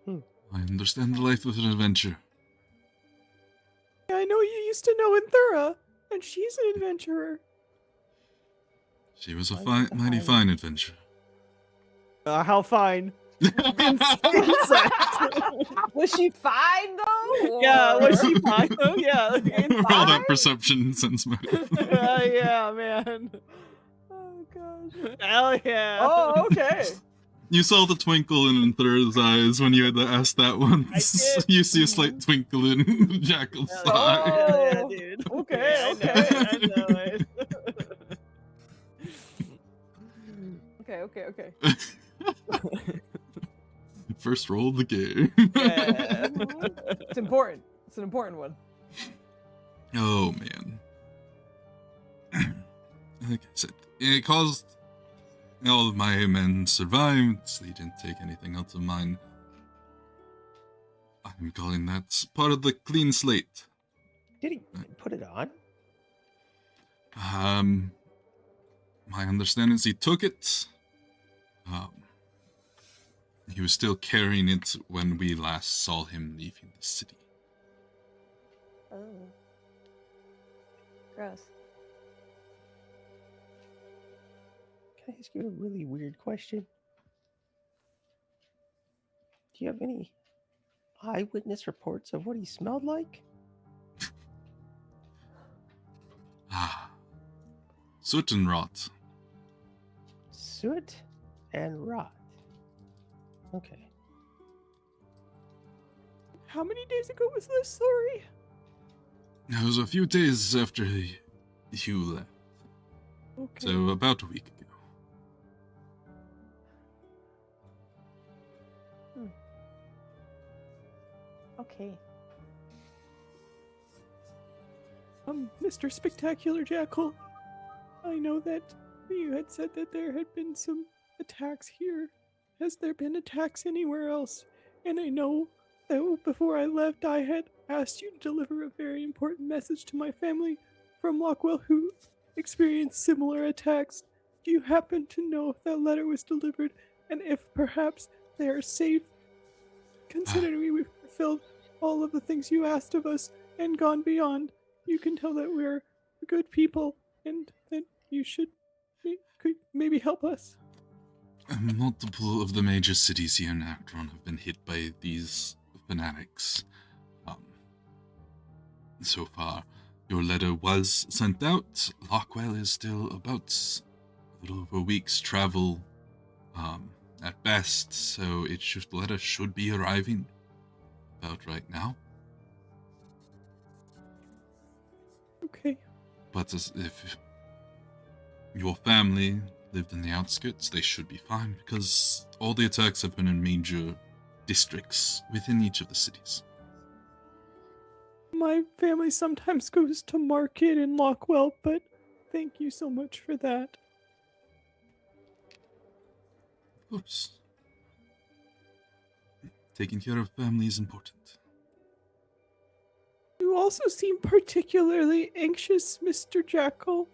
I understand the life of an adventure.
I know you used to know Anthura, and she's an adventurer.
She was a
I
mighty
find-
fine adventure.
How fine.
Was she fine though?
Yeah, was
or-
she fine though? Yeah. Like,
All that perception sense motive.
yeah, man.
Oh gosh.
Hell yeah.
Oh, okay.
You saw the twinkle in Thur's eyes when you had asked that once.
did.
You see a slight twinkle in Jackal's
Hell
eye.
yeah,
Oh,
dude.
okay,
Yeah, I know it.
okay.
First roll of the game.
Yeah.
It's important. It's an important one.
Oh man. Like I said, it caused all of my men survived. They didn't take anything else of mine. I'm calling that part of the clean slate.
Did he put it on?
My understanding is he took it. He was still carrying it when we last saw him leaving the city.
Oh. Gross.
Can I ask you a really weird question? Do you have any eyewitness reports of what he smelled like?
Soot and rot.
Soot and rot. Okay.
How many days ago was this? Sorry.
It was a few days after he you left.
Okay.
So about a week ago.
Okay.
Mr. Spectacular Jackal, I know that you had said that there had been some attacks here. Has there been attacks anywhere else? And I know that before I left, I had asked you to deliver a very important message to my family from Lockwell who experienced similar attacks. Do you happen to know if that letter was delivered and if perhaps they are safe? Considering we've fulfilled all of the things you asked of us and gone beyond, you can tell that we're good people and that you should could maybe help us.
Multiple of the major cities here in Actron have been hit by these fanatics. So far, your letter was sent out. Lockwell is still about a little over a week's travel at best, so the letter should be arriving about right now.
Okay.
But if your family lived in the outskirts, they should be fine, because all the attacks have been in major districts within each of the cities.
My family sometimes goes to market in Lockwell, but thank you so much for that.
Of course. Taking care of family is important.
You also seem particularly anxious, Mr. Jackal.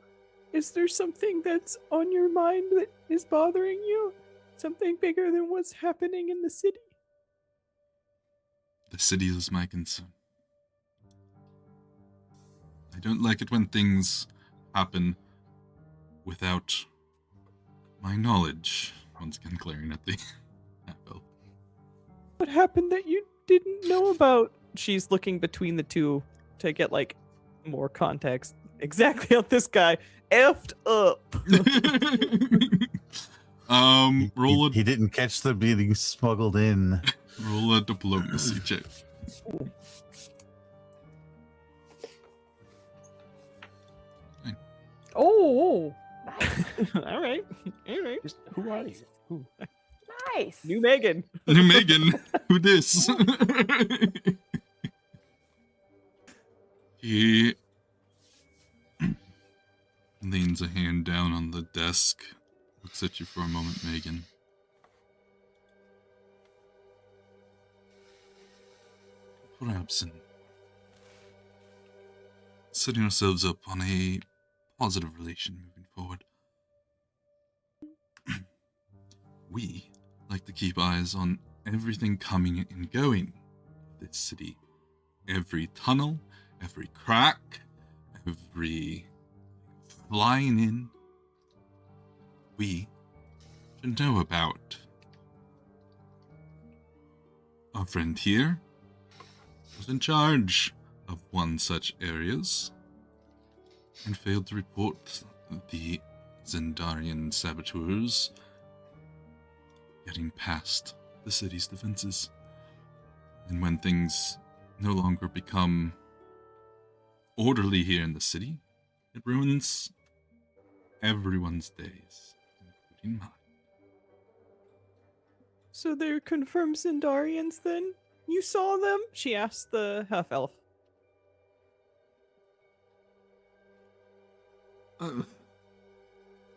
Is there something that's on your mind that is bothering you? Something bigger than what's happening in the city?
The city is my concern. I don't like it when things happen without my knowledge. Once again, glaring at the half-elf.
What happened that you didn't know about? She's looking between the two to get, like, more context. Exactly how this guy effed up.
Roll a
He didn't catch the being smuggled in.
roll a diplomacy check.
Oh, nice.
All right.
Just, who are you? Who?
Nice.
New Megan.
New Megan, who this? He leans a hand down on the desk, looks at you for a moment, Megan. Perhaps in setting ourselves up on a positive relation moving forward, we like to keep eyes on everything coming and going in this city. Every tunnel, every crack, every flying in, we should know about. Our friend here was in charge of one such areas and failed to report the Zendarian saboteurs getting past the city's defenses. And when things no longer become orderly here in the city, it ruins everyone's days, including mine.
So they're confirmed Zendarians then? You saw them? She asked the half-elf.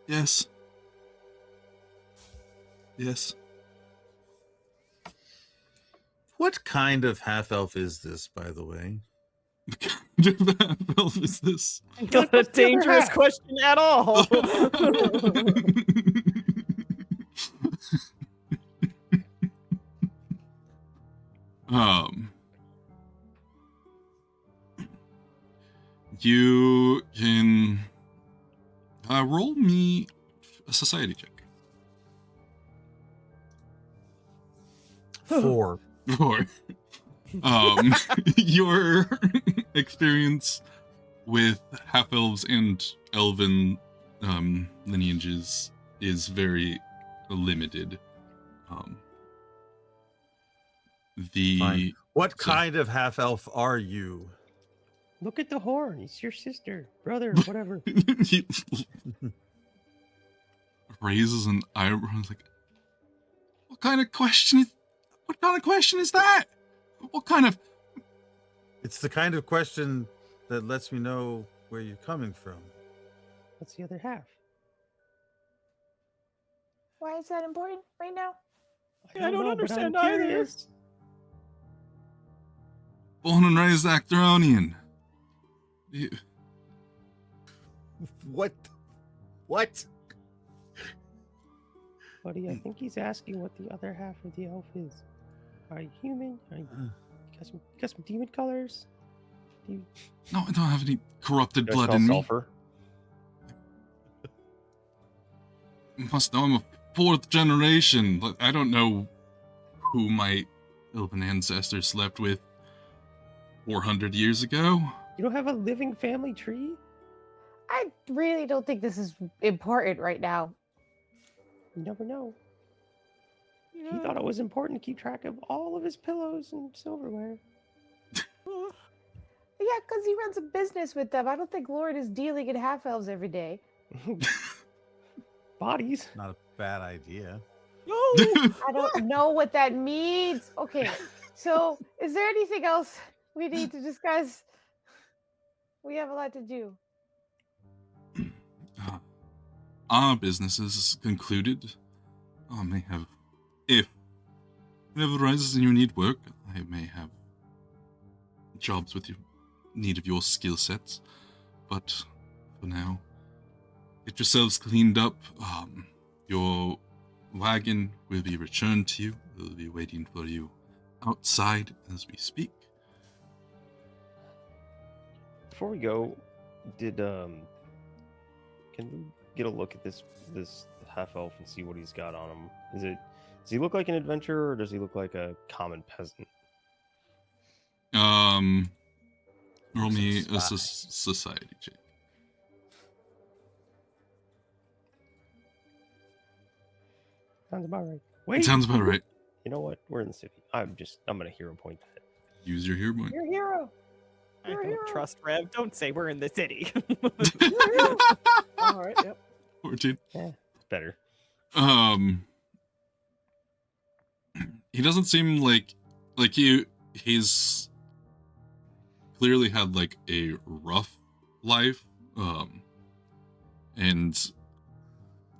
Yes. Yes.
What kind of half elf is this, by the way?
What kind of half-elf is this?
Not a dangerous
half?
question at all.
You can roll me a society check.
4.
For your experience with half-elves and elven lineages is very limited.
Fine. What
So-
kind of half elf are you?
Look at the horn. It's your sister, brother, whatever.
He raises an eyebrow. He's like, what kind of question is that? What kind of...
It's the kind of question that lets me know where you're coming from.
What's the other half?
Why is that important right now?
I don't
know,
understand
but I'm
either.
curious.
Born and raised Actoronian. You...
What? What?
Buddy, I think he's asking what the other half of the elf is. Are you human? Are you got some demon colors? Do you...
No, I don't have any corrupted
Do I
blood
smell
in me.
sulfur?
Must know I'm a 4th generation. I don't know who my elven ancestors slept with 400 years ago.
You don't have a living family tree?
I really don't think this is important right now.
You never know. He
Yeah.
thought it was important to keep track of all of his pillows and silverware.
Yeah, because he runs a business with them. I don't think Lord is dealing in half elves every day.
Bodies.
Not a bad idea.
No.
I don't know what that means. Okay, so is there anything else we need to discuss? We have a lot to do.
Our business is concluded. I may have, if it ever arises and you need work, I may have jobs with you, need of your skill sets. But for now, get yourselves cleaned up. Your wagon will be returned to you. It will be waiting for you outside as we speak.
Before we go, can we get a look at this half elf and see what he's got on him? Does he look like an adventurer or does he look like a common peasant?
Roll me a
Spy.
society check.
Sounds about right.
It
Wait.
sounds about right.
You know what? We're in the city. I'm gonna hero point that.
Use your hero point.
You're a hero.
I
You're a
don't
hero.
trust Rev. Don't say we're in the city.
You're a hero.
All right. Yep.
14.
It's better.
He doesn't seem like he's clearly had like a rough life, and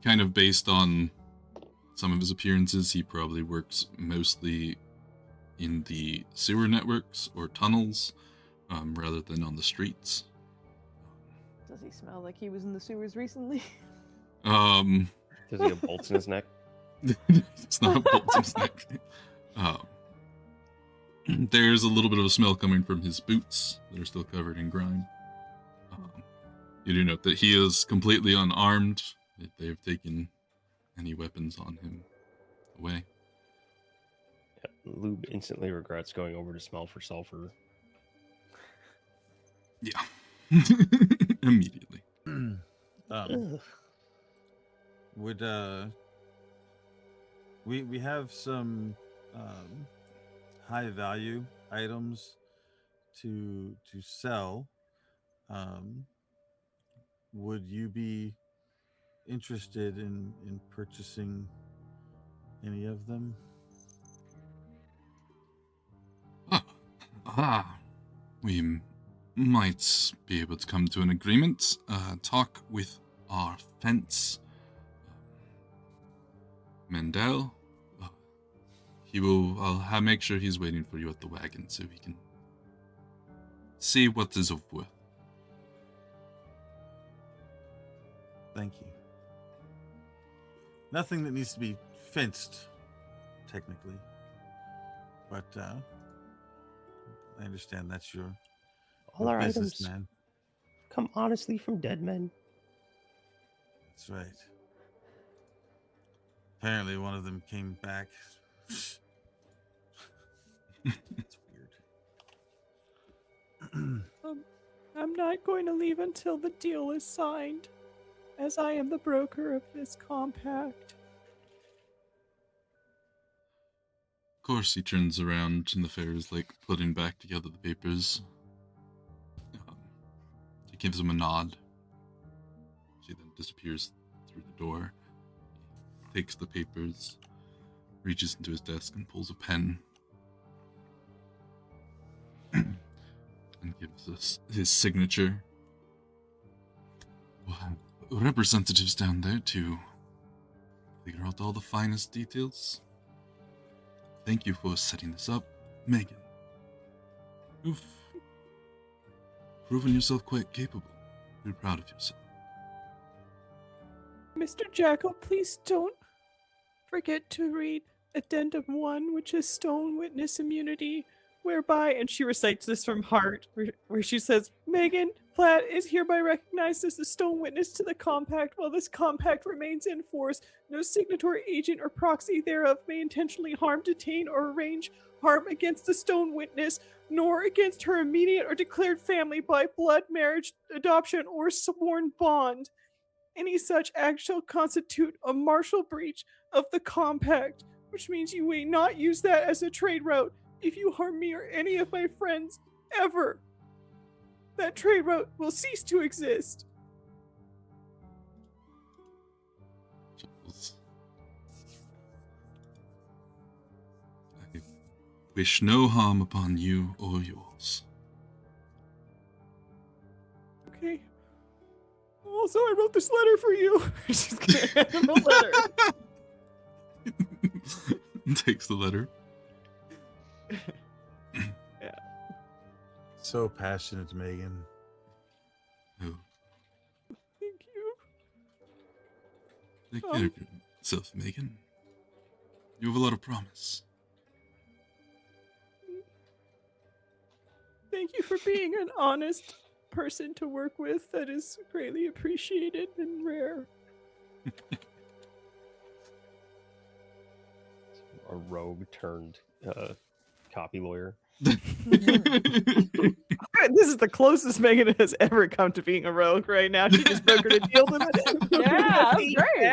kind of based on some of his appearances, he probably works mostly in the sewer networks or tunnels, rather than on the streets.
Does he smell like he was in the sewers recently?
Does he have bolts in his neck?
It's not bolts in his neck. There's a little bit of a smell coming from his boots that are still covered in grime. You do note that he is completely unarmed. They've taken any weapons on him away.
Lube instantly regrets going over to smell for sulfur.
Yeah. Immediately.
Ugh.
Would we have some high value items to sell? Would you be interested in purchasing any of them?
We might be able to come to an agreement. Talk with our fence, Mendel. I'll make sure he's waiting for you at the wagon so we can see what is of worth.
Thank you. Nothing that needs to be fenced, technically. But I understand that's your
All our items
businessman.
come honestly from dead men.
That's right. Apparently, one of them came back. It's weird.
I'm not going to leave until the deal is signed, as I am the broker of this compact.
Of course, he turns around and the fair is like putting back together the papers. She gives him a nod. She then disappears through the door. He takes the papers, reaches into his desk and pulls a pen. And gives us his signature. We'll have representatives down there to figure out all the finest details. Thank you for setting this up, Megan. You've proven yourself quite capable. Be proud of yourself.
Mr. Jackal, please don't forget to read Addendum 1, which is Stone Witness Immunity, whereby, and she recites this from heart, where she says, Megan Platt is hereby recognized as the Stone Witness to the Compact. While this Compact remains in force, no signatory agent or proxy thereof may intentionally harm, detain, or arrange harm against the Stone Witness, nor against her immediate or declared family by blood, marriage, adoption, or sworn bond. Any such act shall constitute a martial breach of the Compact, which means you may not use that as a trade route if you harm me or any of my friends, ever. That trade route will cease to exist.
Chuckles. I wish no harm upon you or yours.
Okay. Also, I wrote this letter for you. She's gonna hand him a letter.
Takes the letter.
So passionate, Megan.
Oh,
Thank you.
take care of yourself, Megan. You have a lot of promise.
Thank you for being an honest person to work with. That is greatly appreciated and rare.
A rogue turned copy lawyer.
This is the closest Megan has ever come to being a rogue right now. She just brokered a deal with it.
Yeah, that's great.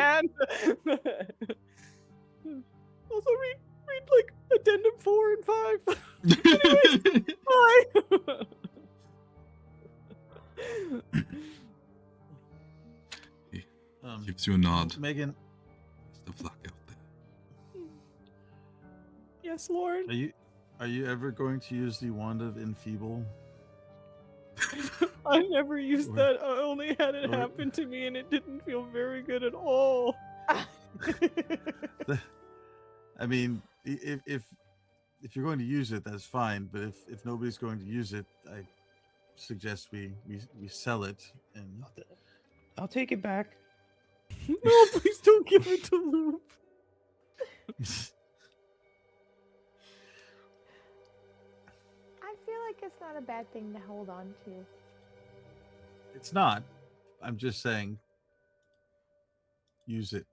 And also read like addendum 4 and 5. Anyways, bye.
Gives you a nod.
Megan,
Best of luck out there.
Yes, Lord.
are you ever going to use the wand of enfeeble?
I never used
Or-
that. I only had it
or-
happen to me, and it didn't feel very good at all.
I mean, if you're going to use it, that's fine. But if nobody's going to use it, I suggest we sell it. And
I'll take it back.
No, please don't give it to Loop.
I feel like it's not a bad thing to hold on to.
it's not. I'm just saying, use it.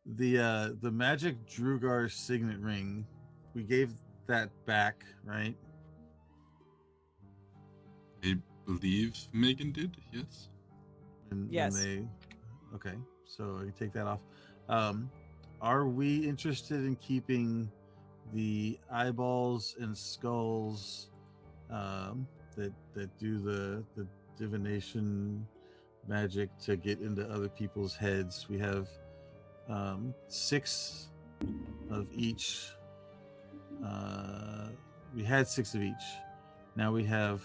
The magic Drugar signet ring, we gave that back, right?
I believe Megan did, yes?
And
Yes.
Okay, so I can take that off. Are we interested in keeping the eyeballs and skulls that do the divination magic to get into other people's heads? We have 6 of each. We had 6 of each. Now we have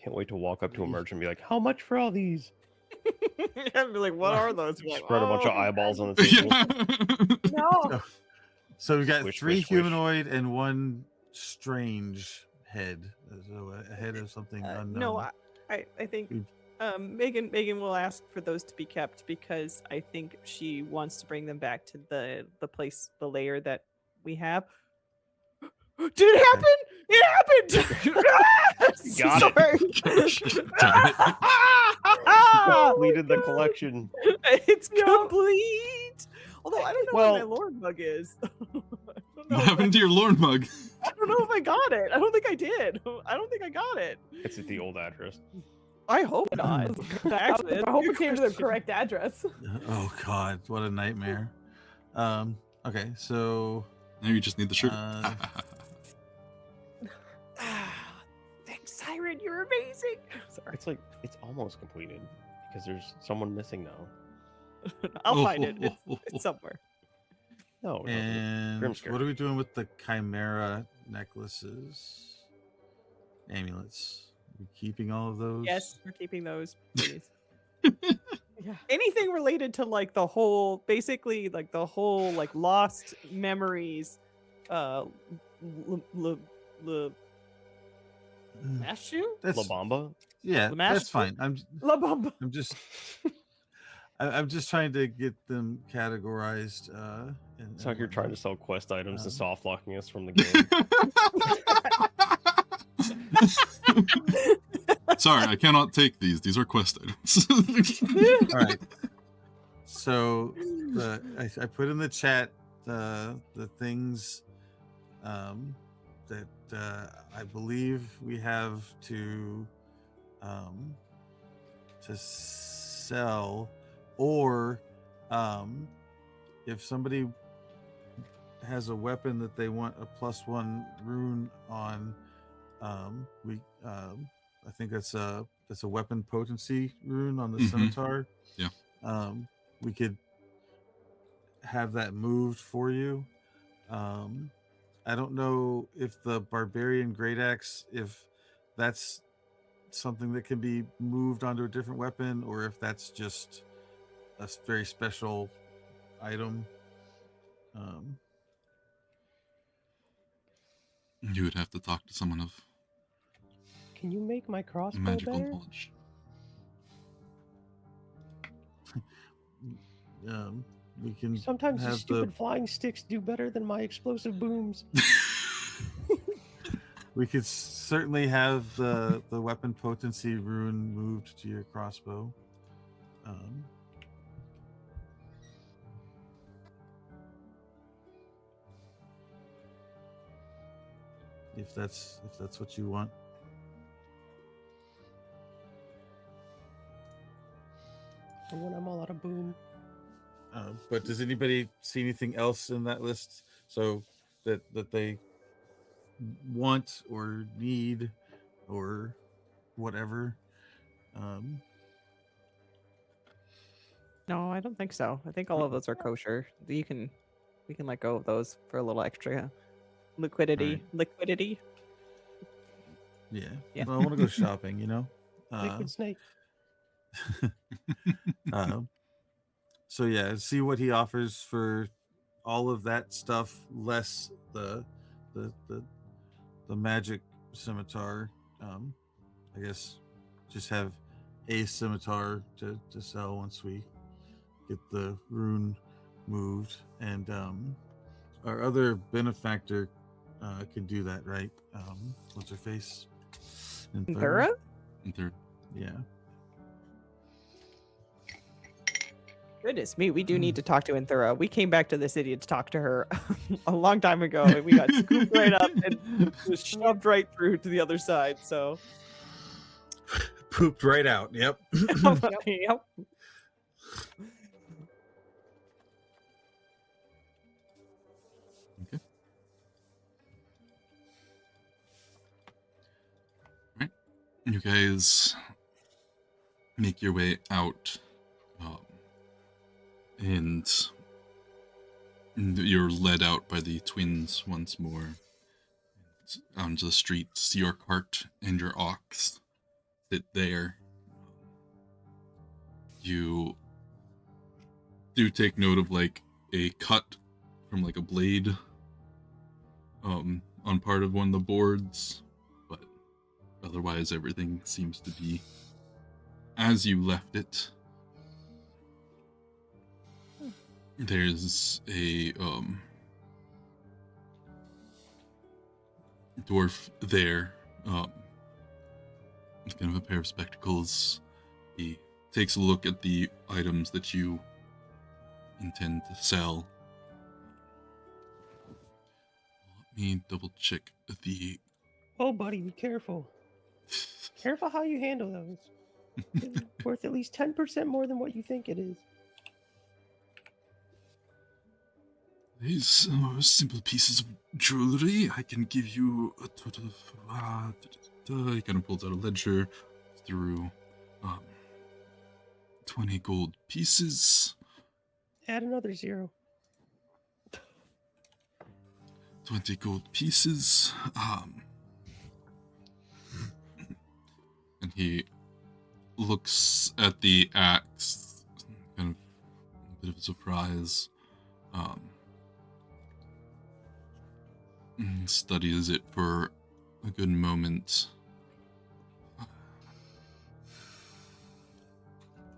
Can't wait to walk up to a merchant and be like, how much for all these?
I'd be like, what are those?
Spread a bunch of eyeballs on the table.
No.
So we've got
Swish,
3
swish, swish.
humanoid and 1 strange head. So a head of something unknown.
No, I think Megan will ask for those to be kept because I think she wants to bring them back to the place, the layer that we have. Did it happen? It happened!
You got it.
Damn it.
Completed the collection.
It's complete. Although I don't know
Well-
where my lore mug is. I don't know
What
if
happened to your lore mug?
I don't know if I got it. I don't think I did. I don't think I got it.
It's at the old address.
I hope not. Actually,
I hope it came to the correct address.
Oh God, what a nightmare. Okay, so
Now you just need the shirt.
Thanks, Siren. You're amazing. Sorry.
It's almost completed because there's someone missing now.
I'll find it. It's somewhere.
No,
And
Grimskirt.
what are we doing with the chimera necklaces, amulets? We keeping all of those?
Yes, we're keeping those, please.
Yeah.
Anything related to like the whole, basically like the whole like lost memories, Mashu?
That's
La Bamba.
yeah,
the
that's
mashed
fine.
La Bamba.
I'm just I'm just trying to get them categorized.
It's like you're trying to sell quest items and
Um,
soft locking us from the game.
Sorry, I cannot take these. These are quest items.
All right. So I put in the chat the things that I believe we have to sell, or if somebody has a weapon that they want a +1 rune on, I think that's a weapon potency rune on the
Mhm.
scimitar.
Yeah.
We could have that moved for you. I don't know if the barbarian great axe, if that's something that can be moved onto a different weapon, or if that's just a very special item.
You would have to talk to someone of
Can you make my crossbow
magical
better?
knowledge.
We can
Sometimes
have
these stupid flying sticks do better than my explosive booms.
we could certainly have the weapon potency rune moved to your crossbow. If that's what you want.
And when I'm all out of boom.
But does anybody see anything else in that list so that they want or need or whatever?
No, I don't think so. I think all of those are kosher. We can let go of those for a little extra liquidity. Liquidity.
Yeah.
Yeah.
Well, I want to go shopping, you know.
Liquid snake.
So yeah, see what he offers for all of that stuff, less the magic scimitar. I guess just have a scimitar to sell once we get the rune moved, and our other benefactor could do that, right? What's her face?
Thura?
And third,
Yeah.
Goodness me, we do need to talk to Anthura. We came back to the city to talk to her a long time ago, and we got scooped right up and just shoved right through to the other side. So
Pooped right out. Yep.
Yep.
okay. Right. You guys make your way out, and you're led out by the twins once more onto the streets. Your cart and your ox sit there. You do take note of like a cut from like a blade on part of one of the boards, but otherwise everything seems to be as you left it. There's a dwarf there, with kind of a pair of spectacles. He takes a look at the items that you intend to sell. Let me double check the
Oh, buddy, be careful. Careful how you handle those. It's worth at least 10% more than what you think it is.
These simple pieces of jewelry, I can give you a total of. He kind of pulls out a ledger through 20 gold pieces.
Add another 0.
20 gold pieces. And he looks at the axe, kind of a bit of a surprise. And studies it for a good moment.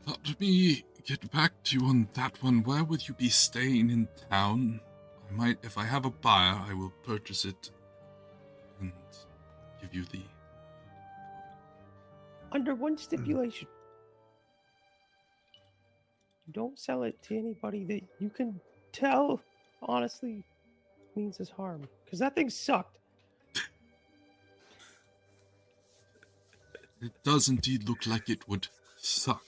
Let me get back to you on that one. Where would you be staying in town? I might, if I have a buyer, I will purchase it and give you the.
Under one stipulation. Don't sell it to anybody that you can tell honestly means us harm. Because that thing sucked.
It does indeed look like it would suck.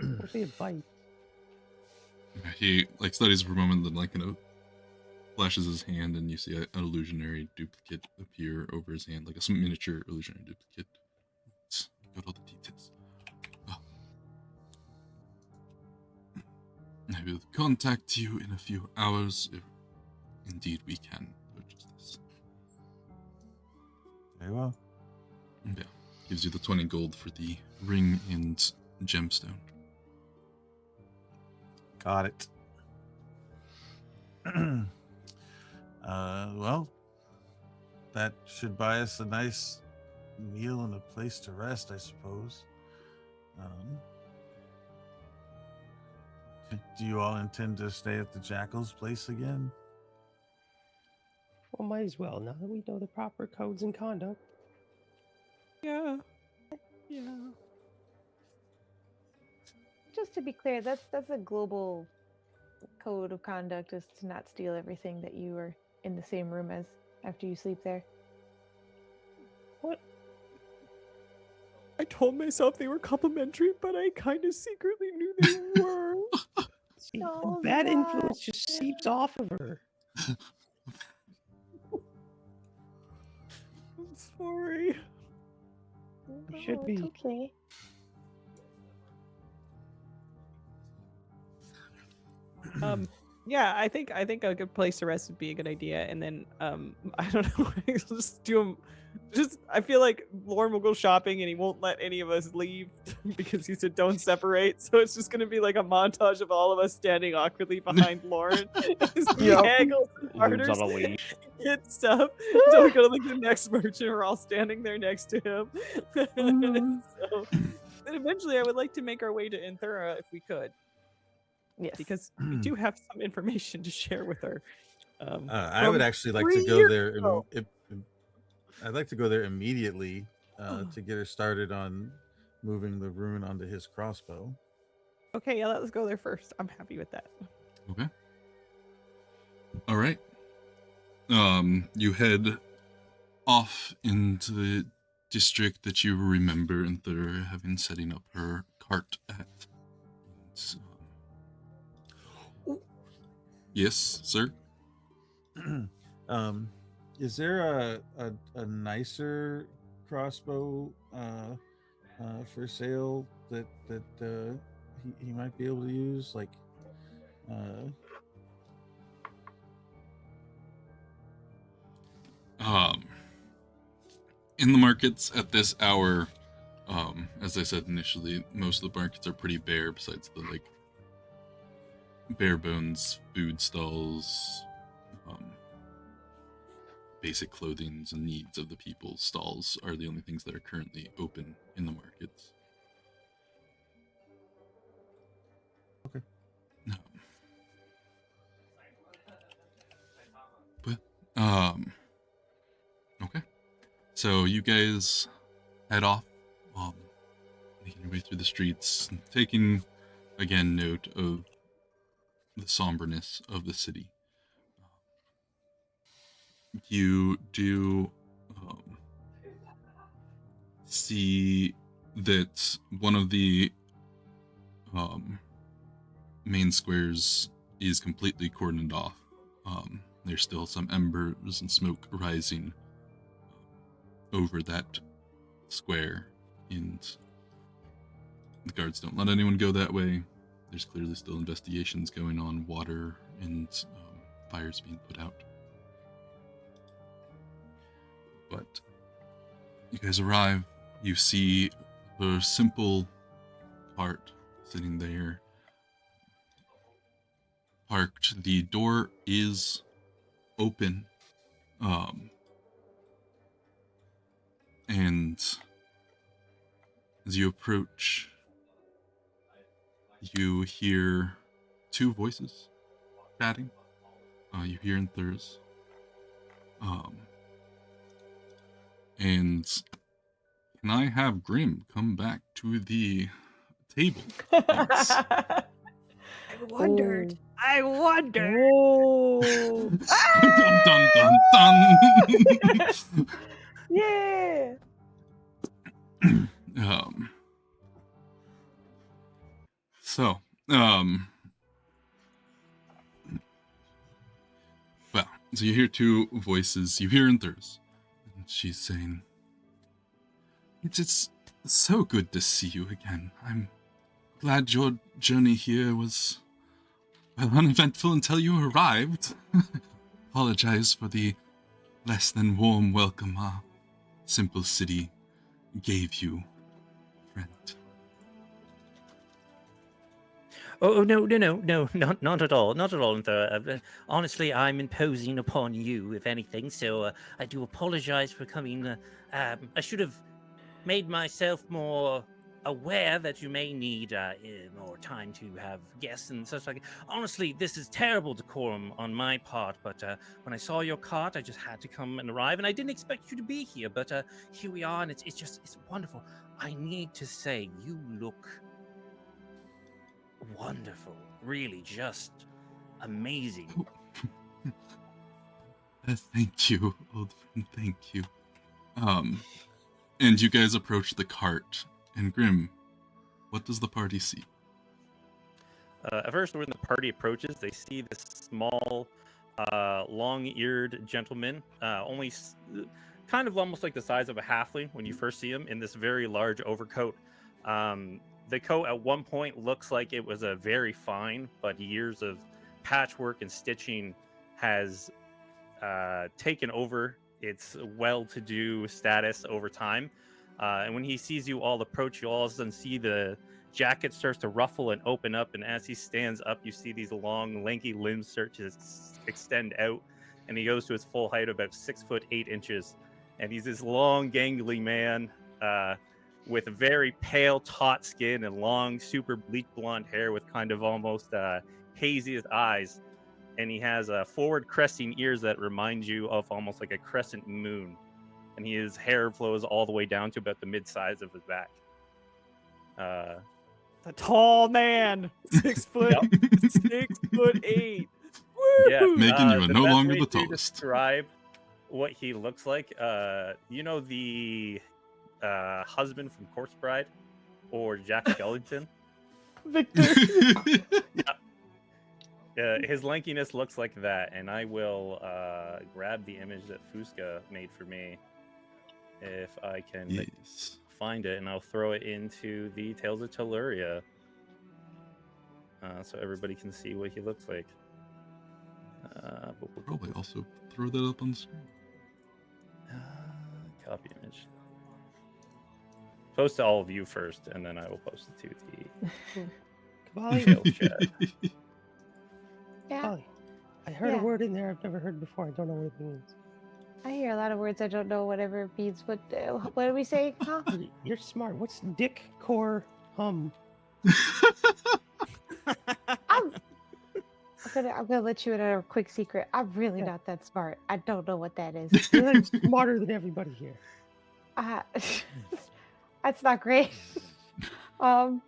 Mostly a bite.
He studies for a moment, then flashes his hand, and you see an illusionary duplicate appear over his hand, like a miniature illusionary duplicate. Got all the details. I will contact you in a few hours if indeed we can purchase this.
Very well.
Yeah, gives you the 20 gold for the ring and gemstone.
Got it. Well, that should buy us a nice meal and a place to rest, I suppose. Do you all intend to stay at the Jackal's place again?
Well, might as well, now that we know the proper codes and conduct.
Yeah.
Just to be clear, that's a global code of conduct, is to not steal everything that you are in the same room as after you sleep there.
What?
I told myself they were complimentary, but I kind of secretly knew they were.
See,
Oh,
the bad
that-
influence just seeps off of her.
I'm sorry.
You should
No,
be.
it's okay.
Yeah, I think a good place to rest would be a good idea, and then I don't know, just do them. Just I feel like Lauren will go shopping and he won't let any of us leave because he said don't separate. So it's just gonna be like a montage of all of us standing awkwardly behind Lauren as he
Yep.
haggles and
Ludes
barters,
on a leash.
get stuff. So we go to like the next merchant, we're all standing there next to him. So then eventually I would like to make our way to Inthura if we could,
Yes.
because we do have some information to share with her.
I would
from
actually like
3
to go
years
there.
ago.
I'd like to go there immediately to get her started on moving the rune onto his crossbow.
Okay, yeah, let's go there first. I'm happy with that.
Okay. All right. You head off into the district that you remember Inthura having setting up her cart at. Yes, sir.
Is there a nicer crossbow for sale that he might be able to use? Like,
In the markets at this hour, as I said initially, most of the markets are pretty bare besides the bare bones food stalls, basic clothings and needs of the people's stalls are the only things that are currently open in the markets.
Okay.
Okay. So you guys head off, making your way through the streets, taking again note of the somberness of the city. You do see that one of the main squares is completely cordoned off. There's still some embers and smoke rising over that square, and the guards don't let anyone go that way. There's clearly still investigations going on, water and fires being put out. But you guys arrive, you see a simple cart sitting there, parked. The door is open, and as you approach, you hear two voices chatting. You hear in Thurs. And can I have Grim come back to the table, please?
I wondered.
Oh.
I wondered.
Oh.
Dun dun dun dun.
Yeah.
So, well, so you hear two voices. You hear in Thurs, and she's saying, "It's so good to see you again. I'm glad your journey here was, well, uneventful until you arrived. Apologize for the less than warm welcome our simple city gave you, friend."
Oh, no, not at all, not at all. Honestly, I'm imposing upon you, if anything, so I do apologize for coming. I should have made myself more aware that you may need more time to have guests and such like. Honestly, this is terrible decorum on my part, but when I saw your cart, I just had to come and arrive, and I didn't expect you to be here, but here we are, and it's wonderful. I need to say, you look wonderful, really, just amazing.
Thank you, old friend, thank you. And you guys approach the cart, and Grim, what does the party see?
At first, when the party approaches, they see this small, long-eared gentleman, kind of almost like the size of a halfling when you first see him, in this very large overcoat. The coat at one point looks like it was a very fine, but years of patchwork and stitching has taken over its well-to-do status over time. And when he sees you all approach, you all of a sudden see the jacket starts to ruffle and open up, and as he stands up, you see these long, lanky limbs start to extend out, and he goes to his full height of about 6'8", and he's this long, gangly man with very pale, taut skin and long, super bleak blonde hair with kind of almost haziest eyes, and he has forward cresting ears that remind you of almost like a crescent moon, and his hair flows all the way down to about the mid-size of his back.
A tall man, 6'8".
Yeah,
Making you
the
no
best
longer
way
the
to
tallest.
describe what he looks like, you know the husband from Corpse Bride, or Jack Skellington?
Victor.
His lankiness looks like that, and I will grab the image that Fusca made for me, if I can
Yes.
find it, and I'll throw it into the Tales of Teluria, so everybody can see what he looks like.
Probably also throw that up on the screen.
Copy image. Post to all of you first, and then I will post it to the
Cavalli,
chat.
Yeah,
Cavalli, I heard
Yeah.
a word in there I've never heard before. I don't know what it means.
I hear a lot of words I don't know whatever it means. But what do we say? Huh?
You're smart. What's dick, core, hum?
I'm gonna let you in a quick secret. I'm really
Yeah.
not that smart. I don't know what that is.
You're smarter than everybody here.
That's not great. I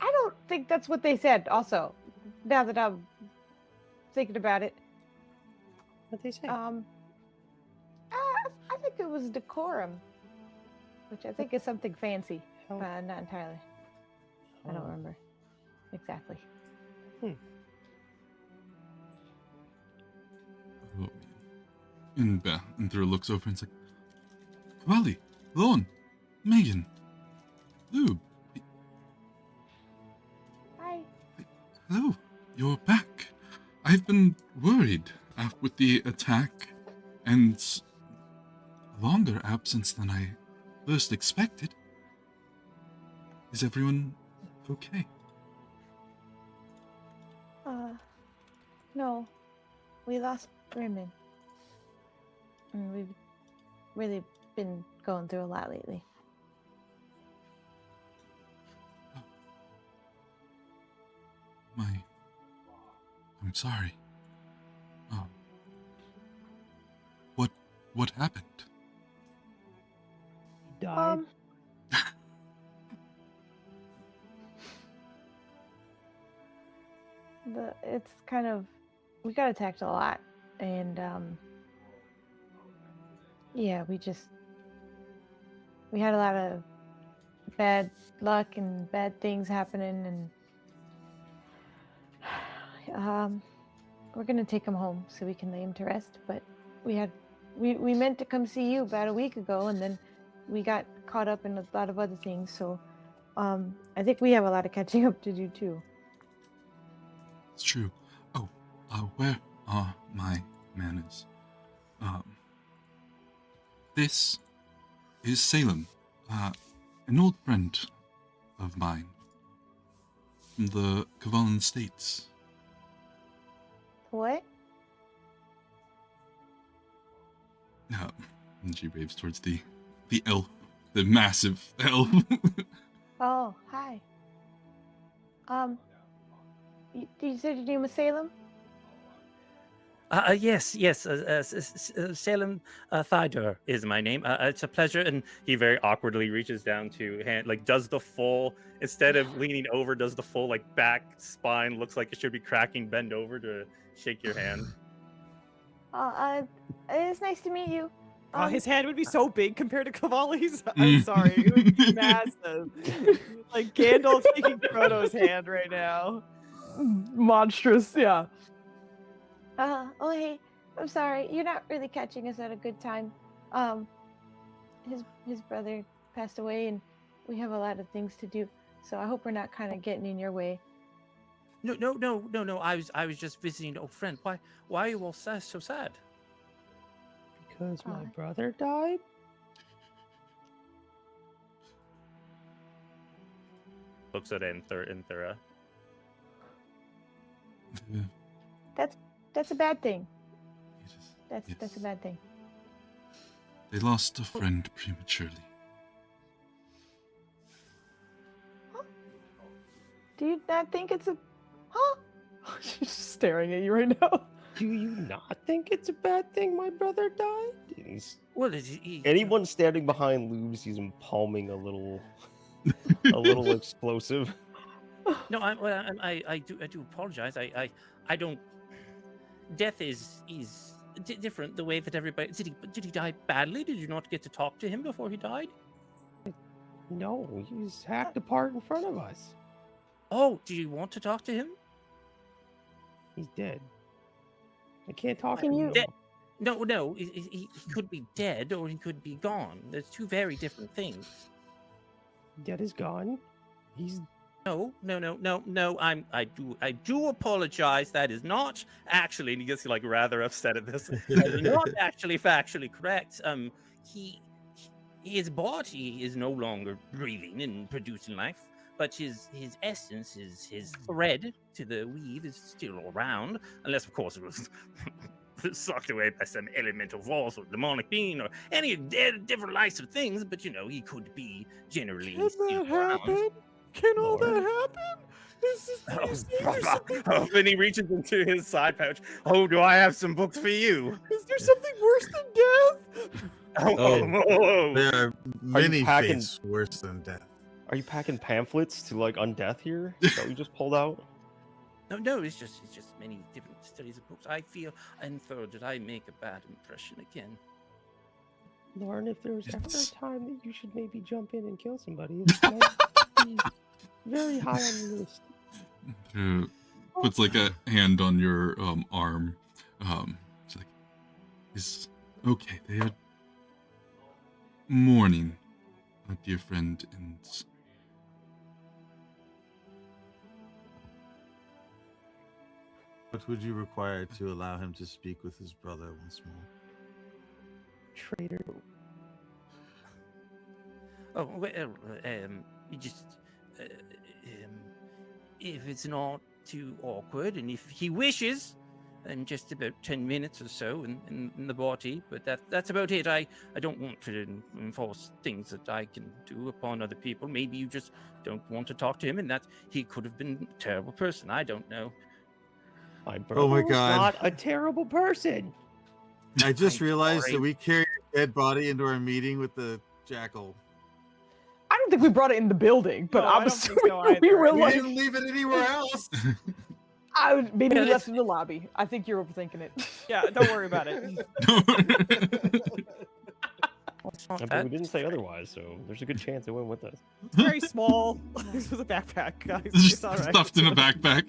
don't think that's what they said. Also, now that I'm thinking about it,
What'd they say?
I think it was decorum, which I think is something fancy,
Hell,
but not entirely. I don't remember exactly.
Oh, and Thura looks over and it's like, Kavali, Lorne, Megan, Lou,
Hi.
hello, you're back. I've been worried with the attack and a longer absence than I first expected. Is everyone okay?
No. We lost Grimmin. And we've really been going through a lot lately.
I'm sorry. What happened?
Died.
It's kind of, we got attacked a lot, and yeah, we had a lot of bad luck and bad things happening, and we're gonna take him home so we can lay him to rest. But we meant to come see you about a week ago, and then we got caught up in a lot of other things. So I think we have a lot of catching up to do too.
It's true. Oh, where are my manners? This is Salem, an old friend of mine from the Kavalan States.
What?
And she waves towards the elf, the massive elf.
Oh, hi. You said your name was Salem?
Yes. Salem Thydor is my name. It's a pleasure. And he very awkwardly reaches down to hand, like does the full, instead of leaning over, does the full like back spine, looks like it should be cracking, bend over to shake your hand.
It's nice to meet you.
His hand would be so big compared to Kavali's. I'm sorry, it would be massive. Like Gandalf taking Frodo's hand right now. Monstrous, yeah.
Oh hey, I'm sorry. You're not really catching us at a good time. His brother passed away, and we have a lot of things to do. So I hope we're not kind of getting in your way.
No. I was just visiting an old friend. Why are you all so sad?
Because my brother died?
Looks at Thura.
That's a bad thing. That's a bad thing.
They lost a friend prematurely.
Huh? Do you not think it's a... Huh?
She's just staring at you right now.
Do you not think it's a bad thing my brother died?
Well,
Anyone standing behind Lube sees him palming a little explosive.
No, I do apologize. I don't. Death is different. The way that everybody did he die badly? Did you not get to talk to him before he died?
No, he's hacked apart in front of us.
Oh, do you want to talk to him?
He's dead. I can't talk
Can
to
you-
him.
No. He could be dead or he could be gone. There's two very different things.
Dead is gone. He's
No. I do apologize. That is not actually, and he gets like rather upset at this. That is not actually factually correct. His body is no longer breathing and producing life, but his essence, his thread to the weave is still around, unless of course it was sucked away by some elemental force or demonic being or any different likes of things. But he could be generally
Can
still
that
around.
happen? Can all that happen? This is
Oh, then he reaches into his side pouch. Oh, do I have some books for you?
Is there something worse than death?
There are many
packing-
fates worse than death.
Are you packing pamphlets to like undeath here? Is that what you just pulled out?
No, it's just many different studies of books. I feel inferred that I make a bad impression again.
Lauren, if there was ever
Yes.
a time that you should maybe jump in and kill somebody, it might be very high on the list.
Puts like a hand on your arm. She's like, is okay. They are mourning our dear friend, and
What would you require to allow him to speak with his brother once more?
Traitor.
Oh, well, you just, if it's not too awkward, and if he wishes, then just about 10 minutes or so in the body, but that's about it. I don't want to enforce things that I can do upon other people. Maybe you just don't want to talk to him, and that he could have been a terrible person. I don't know.
My
Oh my
brother was
God.
not a terrible person.
I just
I'm
realized
sorry.
that we carried a dead body into our meeting with the jackal.
I don't think we brought it in the building, but
No, I
I'm
don't think
assuming
so
we
either.
were
We
like,
didn't leave it anywhere else.
maybe
Yeah,
we left
it's-
it in the lobby. I think you're overthinking it.
Yeah, don't worry about it.
Well, it's not
I mean,
that
we didn't say otherwise, so there's a good chance it went with us.
It's very small. This was a backpack, guys.
Just
It's all right.
stuffed in a backpack.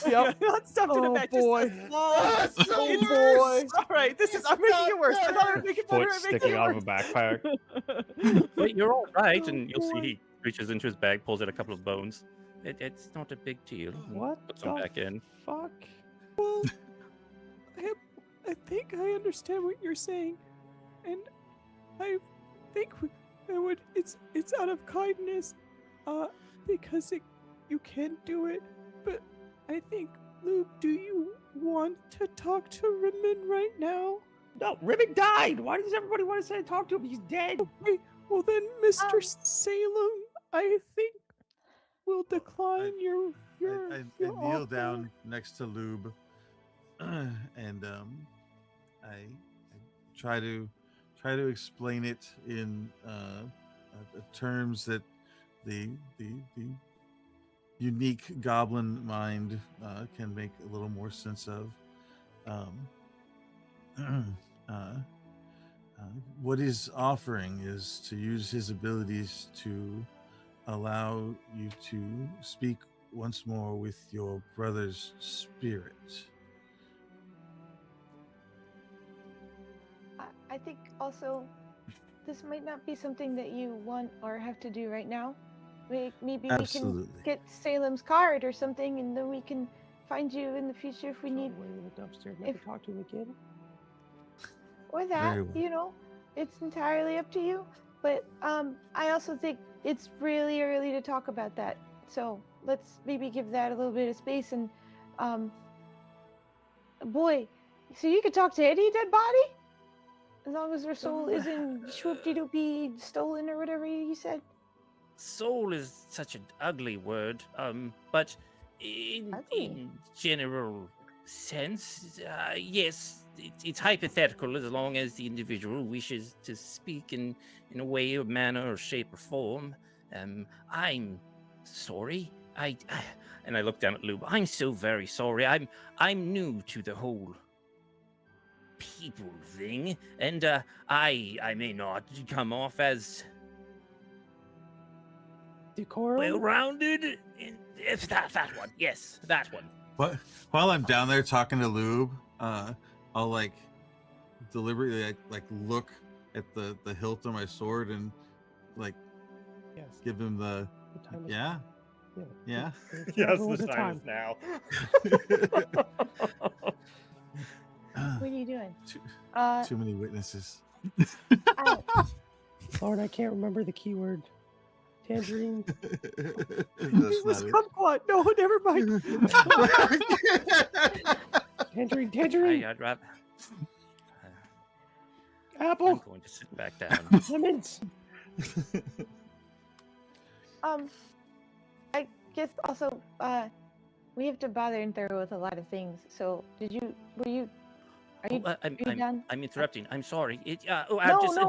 Yep.
Not stuffed in a
Oh,
bag.
boy.
Just a small.
That's the
It's
worst.
all right. This is. I'm making it worse. I thought I would make it better.
Foot
I'm making
sticking
it
out of
worse.
a backpack.
But you're all right,
Oh,
and you'll see
boy.
he reaches into his bag, pulls out a couple of bones. It's not a big deal. and
What
Puts them
the
back in.
fuck?
Well, I think I understand what you're saying, and I think it's out of kindness, because you can't do it. But I think, Luke, do you want to talk to Rimmon right now?
No, Ribbon died. Why does everybody want to say talk to him? He's dead.
Okay, well then, Mr.
Um,
Salem, I think we'll decline your
I
your
kneel
offer.
down next to Lube, and I try to explain it in terms that the unique goblin mind can make a little more sense of. What he's offering is to use his abilities to allow you to speak once more with your brother's spirit.
I think also this might not be something that you want or have to do right now. Maybe we can
Absolutely.
get Salem's card or something, and then we can find you in the future if we
Throw
need,
him away in the dumpster. Never
if-
talk to him again.
or that.
Very well.
You know, it's entirely up to you. But I also think it's really early to talk about that. So let's maybe give that a little bit of space. And boy, so you could talk to any dead body, as long as their soul isn't swoop-de-doopy stolen or whatever you said.
Soul is such an ugly word, but in
Ugly?
general sense, yes, it's hypothetical as long as the individual wishes to speak in a way or manner or shape or form. I'm sorry. And I look down at Lube. I'm so very sorry. I'm new to the whole people thing, and I may not come off as
Decorum.
well-rounded. If that one, yes, that one.
But while I'm down there talking to Lube, I'll like deliberately like look at the hilt of my sword and like
Yes.
give him the
The time is
yeah.
Yeah.
Yes,
Everyone's
the
a
time is now.
What are you doing?
Too many witnesses.
I,
Lord, I can't remember the keyword. Tangerine.
It
That's
was
not
kumquat. No, never mind.
Tangerine. Tangerine.
I'd rather. I'm
Apple.
going to sit back down.
Lemons.
I guess also, we have to bother and thorough with a lot of things. So, are you
I'm
done?
interrupting. I'm sorry.
No,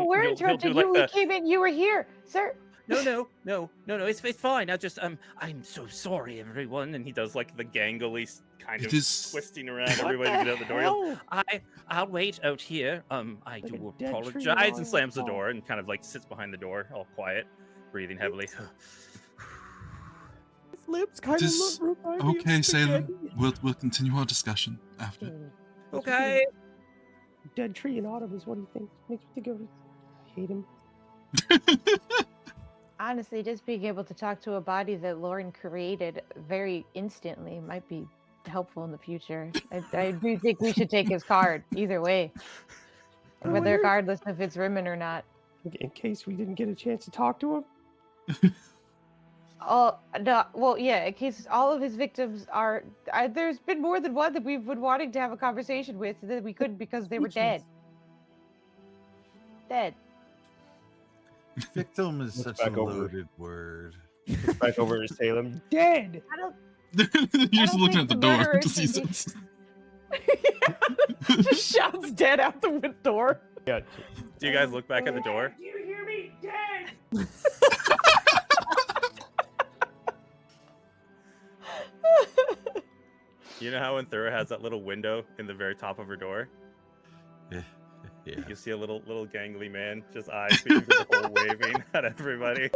we're
he'll
interrupting
do
you.
like
We came in. You were here, sir.
No. It's fine. I'm so sorry, everyone. And he does like the gangly kind
It
of
is-
twisting around
What
everybody to get out the door. He goes,
hell?
I'll wait out here. I
Like a
do
dead tree
apologize,
falling
and slams the
apart.
door and kind of like sits behind the door, all quiet, breathing heavily.
His lips kind
Just-
of remind me of
Okay, Salem.
spaghetti.
We'll continue our discussion after.
Okay.
dead tree in autumn is what he thinks. Makes me think of. I hate him.
Honestly, just being able to talk to a body that Lauren created very instantly might be helpful in the future. I do think we should take his card either way,
I wonder-
regardless if it's Rimmon or not.
In case we didn't get a chance to talk to him.
Oh no! Well, yeah. In case all of his victims are, there's been more than one that we've been wanting to have a conversation with that we couldn't because they were dead. Dead.
Victim is
Looks
such a
back over.
loaded word.
Back over to Salem. Dead.
I don't.
You're just
don't
looking
think
at the
the
door
murderer
to see
should be-
some.
Just shouts dead out the door.
Yeah.
Do you guys look back at the door?
Do you hear me? Dead.
You know how when Thura has that little window in the very top of her door?
Yeah.
You see a little gangly man, just eyes being through the hole, waving at everybody.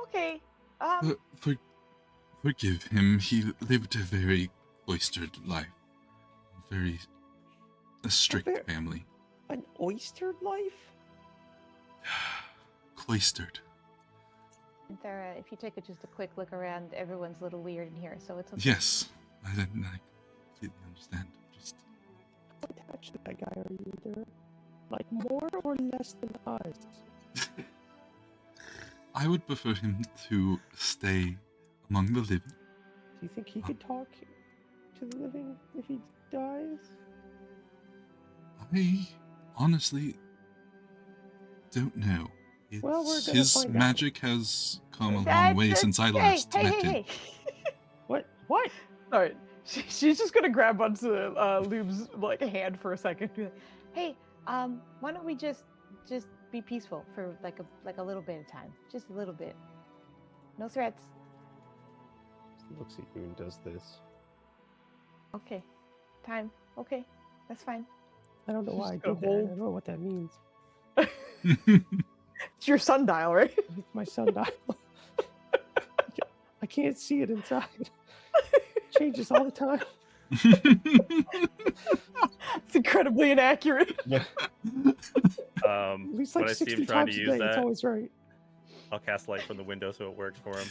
Okay.
Forgive him. He lived a very cloistered life. A strict
Very-
family.
An oyster life?
Cloistered.
Thera, if you take just a quick look around, everyone's a little weird in here, so it's okay.
Yes. I completely understand. Just
How attached to that guy are you, Dura? Like more or less than us?
I would prefer him to stay among the living.
Do you think he could talk to the living if he dies?
I honestly don't know.
Well, we're gonna
His
find out.
magic has come a long way since I last met him.
What? What?
All right. She's just gonna grab onto Lube's like hand for a second. Be like,
Hey, why don't we just be peaceful for like a little bit of time, just a little bit. No threats.
Looks at you and does this.
Okay. Time. Okay. That's fine.
I don't know why I
Just gonna
did that. I
hold-
don't know what that means.
It's your sundial, right?
It's my sundial. I can't see it inside. Changes all the time.
It's incredibly inaccurate.
Yeah. At least
When
like
I see
60
him trying to
times a
use
day. It's
that,
always right.
I'll cast light from the window so it works for him.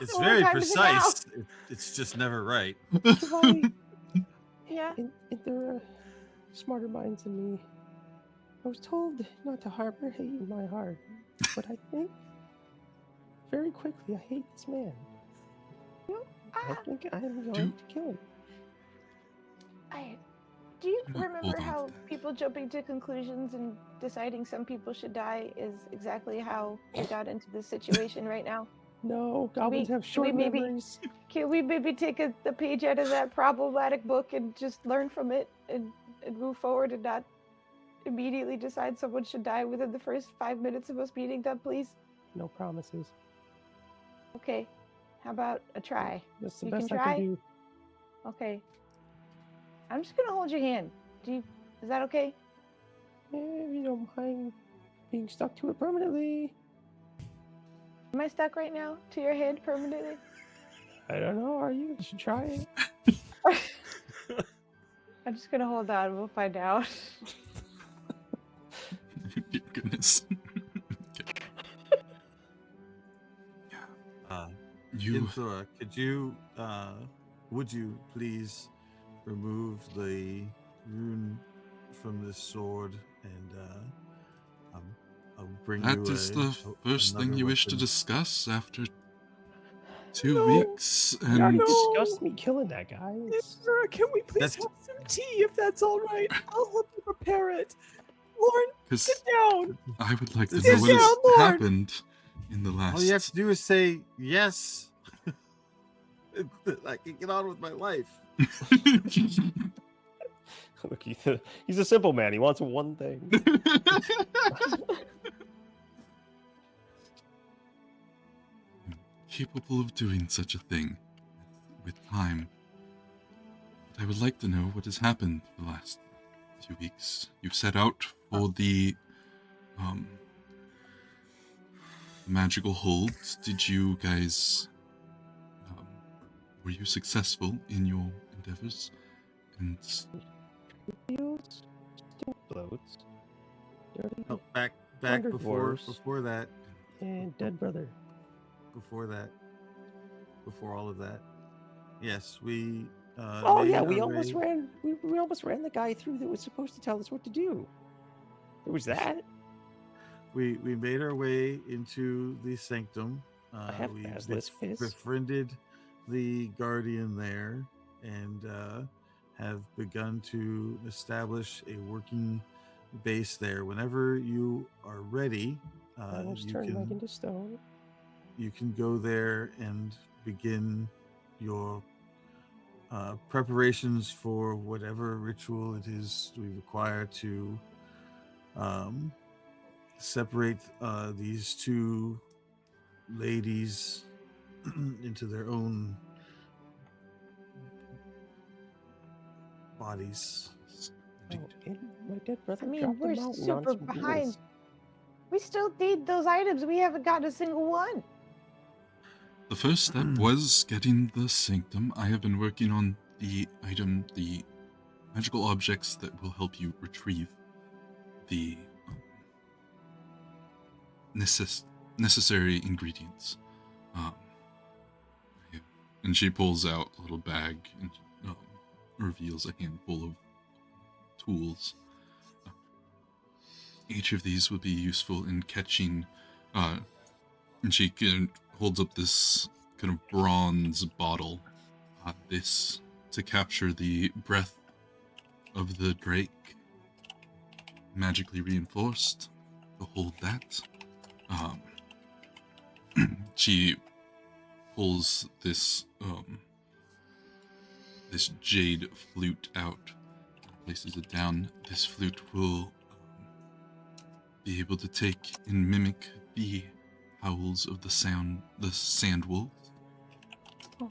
It's
What
very
time is it now?
precise. It's just never right.
Shivani,
Yeah.
and there are smarter minds than me. I was told not to harbor hate in my heart, but I think very quickly I hate this man. I think I am going to kill him.
Do you
Hold
remember
on.
how people jumping to conclusions and deciding some people should die is exactly how we got into this situation right now?
No, goblins have
should we
short
maybe-
memories.
Can we maybe take a page out of that problematic book and just learn from it and move forward and not immediately decide someone should die within the first 5 minutes of us meeting them, please?
No promises.
Okay. How about a try?
That's the
You
best
can
I
try?
can do.
Okay. I'm just gonna hold your hand. Is that okay?
If you don't mind being stuck to it permanently.
Am I stuck right now to your hand permanently?
I don't know. Are you? You should try it.
I'm just gonna hold on. We'll find out.
Your goodness. You
Imthora, would you please remove the rune from this sword and I'll bring
that
you
is the first thing
another
you wish to
weapon.
discuss after 2
No.
weeks
You already
and
discussed me killing that guy. It's-
Sarah, can we please
That's-
have some tea if that's all right? I'll help you prepare it. Lauren,
because
sit down.
I would like to
Sit
know what has
down, Lord.
happened in the last.
All you have to do is say yes. I can get on with my life.
Look, he's a simple man. He wants one thing.
Capable of doing such a thing with time. But I would like to know what has happened the last 2 weeks. You set out for the magical hold. Did you guys were you successful in your endeavors? And
Feels still floats. Dirty
Oh, back
Wonder
before
Dwarfs.
that,
and dead brother.
before all of that. Yes, we.
Oh
made
yeah, we
our
almost
way-
ran. We almost ran the guy through that was supposed to tell us what to do. There was that.
We made our way into the sanctum.
I have
We
Basilisk Fist.
befriended the guardian there and have begun to establish a working base there. Whenever you are ready,
I almost turned Mike into stone.
you can go there and begin your preparations for whatever ritual it is we require to separate these two ladies into their own bodies.
Oh, and my dead brother
I mean,
dropped
we're
them out on
super
some
behind.
ghouls.
We still need those items. We haven't gotten a single one.
the first step was getting the sanctum. I have been working on the magical objects that will help you retrieve the necessary ingredients. And she pulls out a little bag and reveals a handful of tools. Each of these will be useful in catching, and she holds up this kind of bronze bottle. This to capture the breath of the drake, magically reinforced. To hold that. She pulls this this jade flute out, places it down. This flute will be able to take and mimic the howls of the sand wolves.
Oh.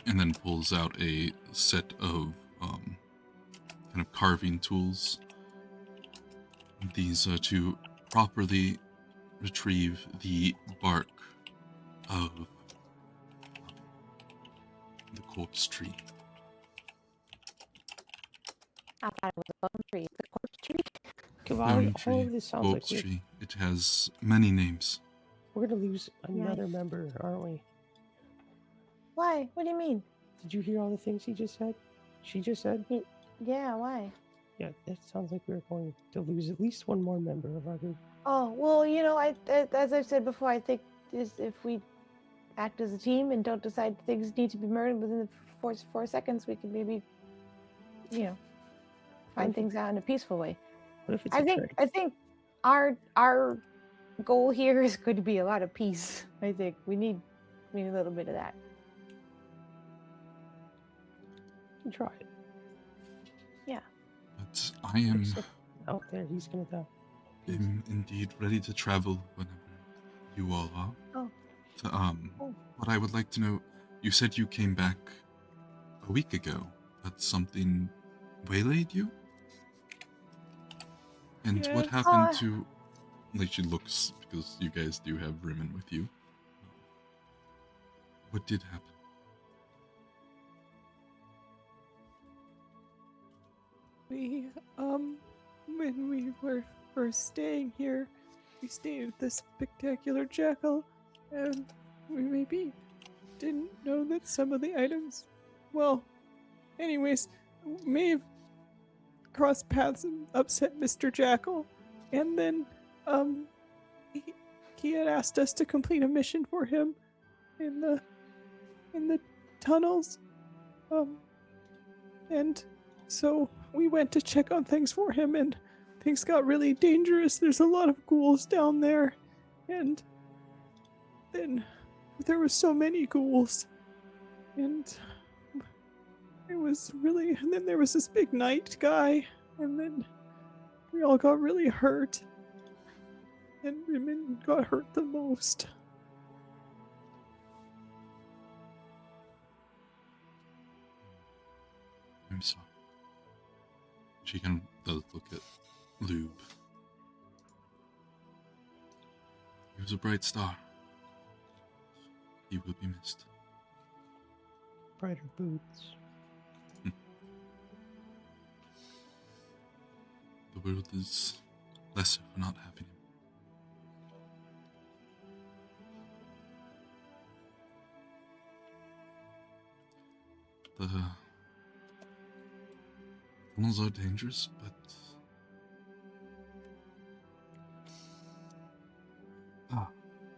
And then pulls out a set of kind of carving tools. These are to properly retrieve the bark of the corpse tree.
I thought it was a bum tree. The corpse tree.
Cavalli,
Stone
all
tree,
of this sounds like
corpse tree. It has many names.
we're gonna lose another member, aren't we?
Why? What do you mean?
Did you hear all the things he just said? She just said?
Yeah, why?
Yeah, it sounds like we're going to lose at least one more member of our group.
Oh, well, you know, as I've said before, I think if we act as a team and don't decide things need to be murdered within the 4 seconds, we can maybe, find things out in a peaceful way.
What if it's
I think our goal here is going to be a lot of peace. I think we need a little bit of that.
You can try it.
Yeah.
But I am
Out there, he's gonna die.
indeed ready to travel whenever you all are.
Oh.
What I would like to know, you said you came back a week ago, but something waylaid you? And what
Yes.
happened to... Like, she looks, because you guys do have Rimmon with you. What did happen?
We, when we were first staying here, we stayed with this spectacular jackal, and we maybe didn't know that some of the items, well, anyways, may have crossed paths and upset Mr. Jackal, and then, he had asked us to complete a mission for him in the tunnels, and so we went to check on things for him, and things got really dangerous. There's a lot of ghouls down there, and then there were so many ghouls, and it was really... And then there was this big knight guy, and then we all got really hurt, and women got hurt the most.
I'm sorry. She kind of does look at Lube. He was a bright star. He will be missed.
brighter boots.
The world is lesser for not having him. The tunnels are dangerous, but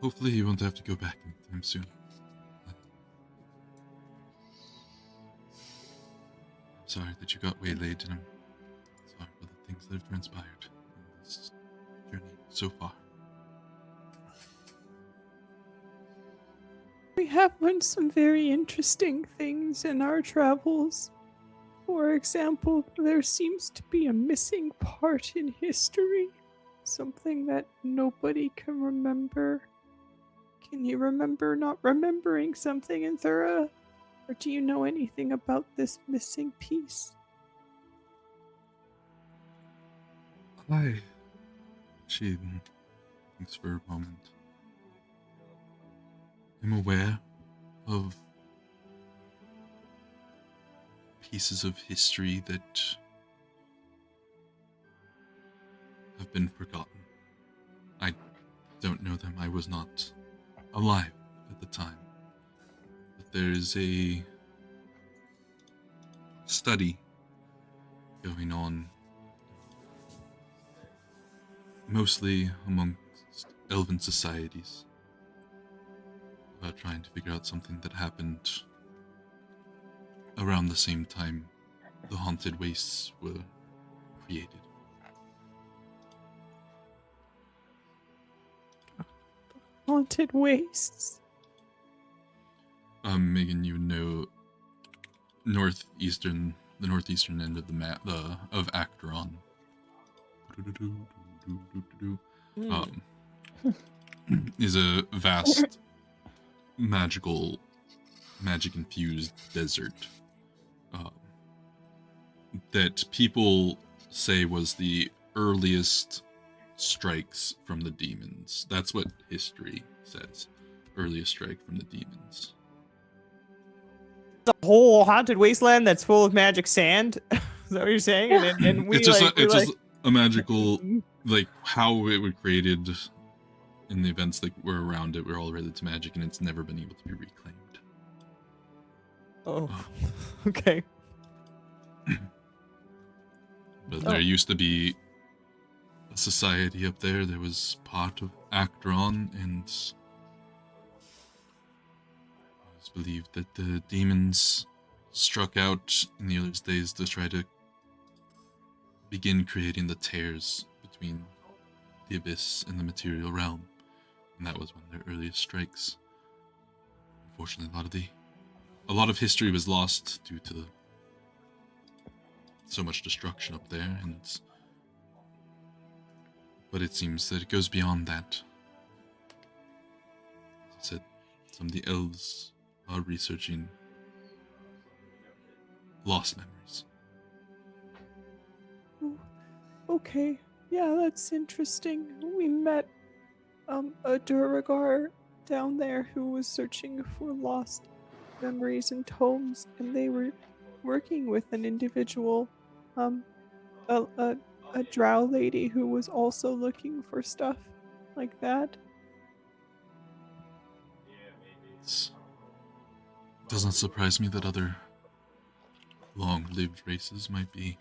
hopefully he won't have to go back anytime soon. I'm sorry that you got waylaid, and I'm sorry for the things that have transpired in this journey so far.
We have learned some very interesting things in our travels. For example, there seems to be a missing part in history. Something that nobody can remember. Can you remember not remembering something in Thura? Or do you know anything about this missing piece?
Hi. She thinks for a moment. I'm aware of pieces of history that have been forgotten. I don't know them. I was not alive at the time. But there is a study going on, mostly amongst elven societies, about trying to figure out something that happened around the same time the haunted wastes were created.
Haunted wastes.
Megan, you know, the northeastern end of the map, of Acteron. Is a vast magic-infused desert that people say was the earliest strikes from the demons. That's what history says. Earliest strike from the demons.
The whole haunted wasteland that's full of magic sand. Is that what you're saying? And we
It's just
like,
it's just a magical, like how it was created, in the events that were around it were all related to magic, and it's never been able to be reclaimed.
Oh, okay.
But there used to be a society up there that was part of Acteron, and it was believed that the demons struck out in the earliest days to try to begin creating the tears between the abyss and the material realm. And that was one of their earliest strikes. Unfortunately, a lot of history was lost due to so much destruction up there, but it seems that it goes beyond that. As I said, some of the elves are researching lost memories.
Okay. Yeah, that's interesting. We met a Duragar down there who was searching for lost memories and tomes, and they were working with an individual, a drow lady who was also looking for stuff like that.
It doesn't surprise me that other long-lived races might be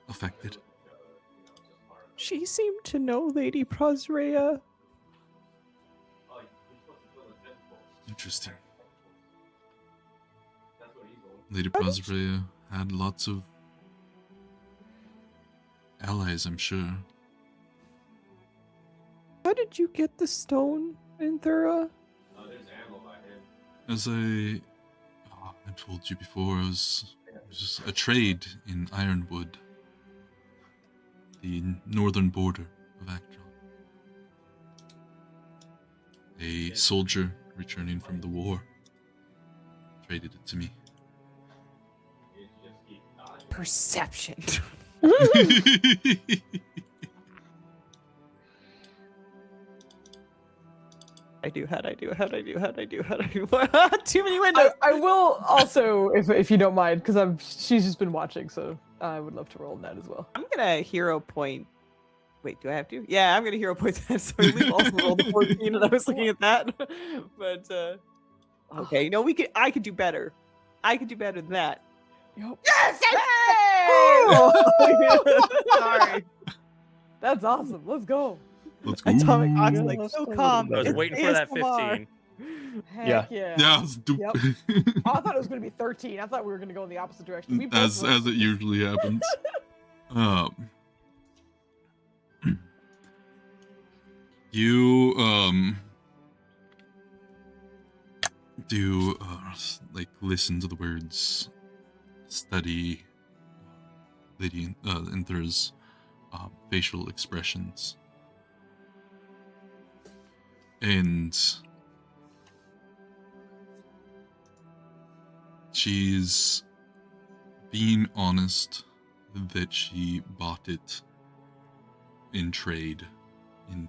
affected.
She seemed to know Lady Prosrea.
Interesting. Lady Prosperia had lots of allies, I'm sure.
How did you get the stone in Thura?
As I told you before, it was just a trade in Ironwood, the northern border of Actron. A soldier returning from the war traded it to me.
Perception. I do? Too many windows.
I will also, if you don't mind, because she's just been watching, so I would love to roll that as well.
I'm gonna hero point. Wait, do I have to? Yeah, I'm gonna hero point that. So we've all rolled a 14, and I was looking at that. But okay, you know, I could do better. I could do better than that.
Yep.
Yes! Sorry.
That's awesome. Let's go.
Let's go.
Atomic Ox, like
Let's
so
go.
calm.
I was
It's
waiting for that
ASMR.
15.
Heck
Yeah.
yeah.
Yeah, stupid.
Yep. Oh, I thought it was going to be 13. I thought we were going to go in the opposite direction. We both
as
rolled-
it usually happens. You do like listen to the words, study Lady Inthra's facial expressions, and she's being honest that she bought it in trade in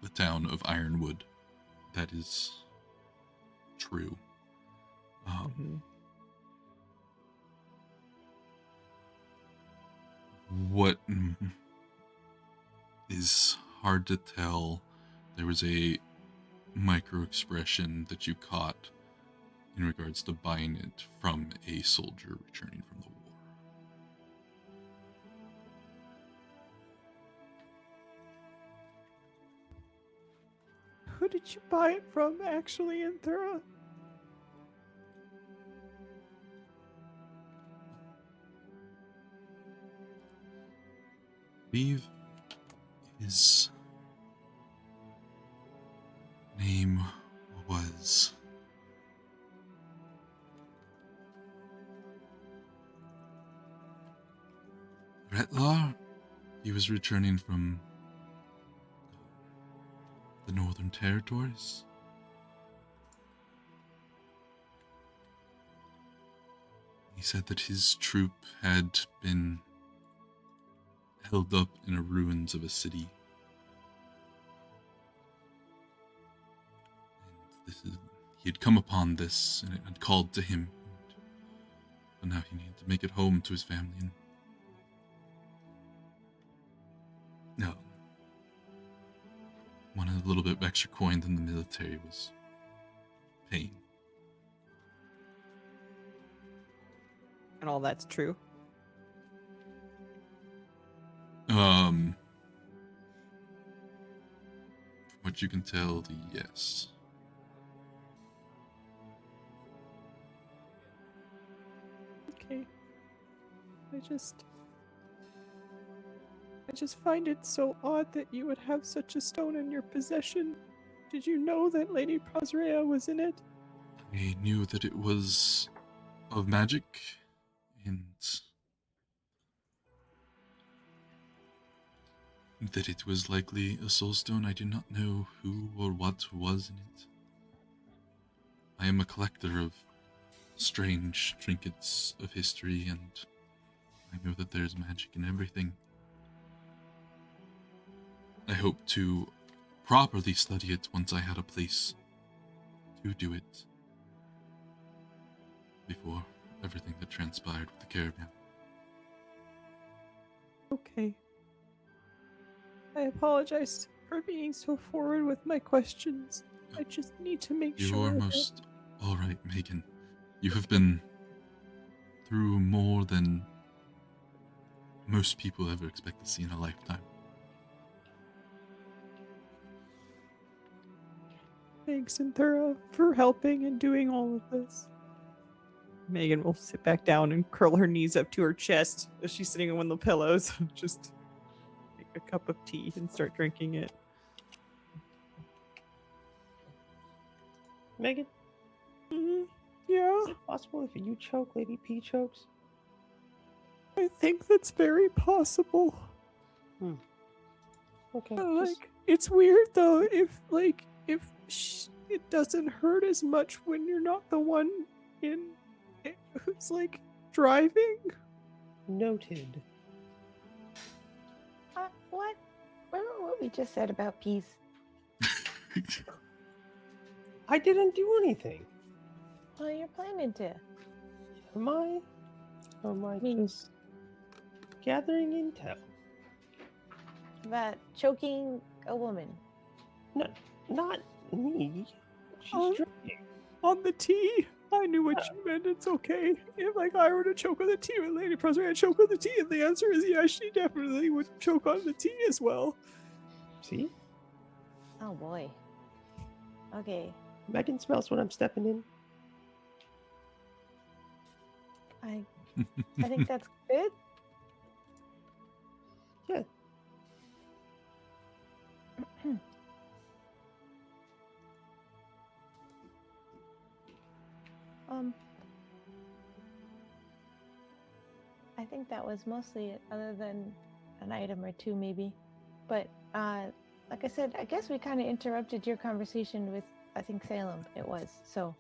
the town of Ironwood. That is true. What is hard to tell, there was a micro expression that you caught in regards to buying it from a soldier returning from the war.
Who did you buy it from, actually, Anthera?
I believe his name was Retlar. He was returning from the Northern Territories. He said that his troop had been held up in the ruins of a city. And he had come upon this, and it had called to him. But now he needed to make it home to his family. And no. Wanted a little bit of extra coin than the military was paying.
And all that's true.
From what you can tell, yes.
Okay. I just find it so odd that you would have such a stone in your possession. Did you know that Lady Prosrea was in it?
I knew that it was of magic, and that it was likely a soul stone. I do not know who or what was in it. I am a collector of strange trinkets of history, and I know that there's magic in everything. I hope to properly study it once I had a place to do it before everything that transpired with the caravan.
Okay. I apologize for being so forward with my questions. I just need to make
You
sure.
are most all right, Megan. You have been through more than most people ever expect to see in a lifetime.
Thanks, Anthera, for helping and doing all of this. Megan will sit back down and curl her knees up to her chest as she's sitting on one of the pillows. Just make a cup of tea and start drinking it.
Megan,
Yeah,
is it possible if you choke, Lady P chokes?
I think that's very possible.
Okay.
Like, it's weird though if it doesn't hurt as much when you're not the one who's like driving.
Noted.
What? What we just said about peace?
I didn't do anything.
Well, you're planning to.
Am I? Or am I
Me.
just gathering intel?
About choking a woman.
No, not me. She's
Oh.
drinking.
On the tea. I knew what you meant. It's okay. If like I were to choke on the tea with Lady President, I'd choke on the tea, and the answer is yes. She definitely would choke on the tea as well.
See?
Oh boy. Okay.
Megan smells when I'm stepping in.
I think that's good.
Yeah.
I think that was mostly it, other than an item or two maybe. But like I said, I guess we kind of interrupted your conversation with, I think, Salem it was. So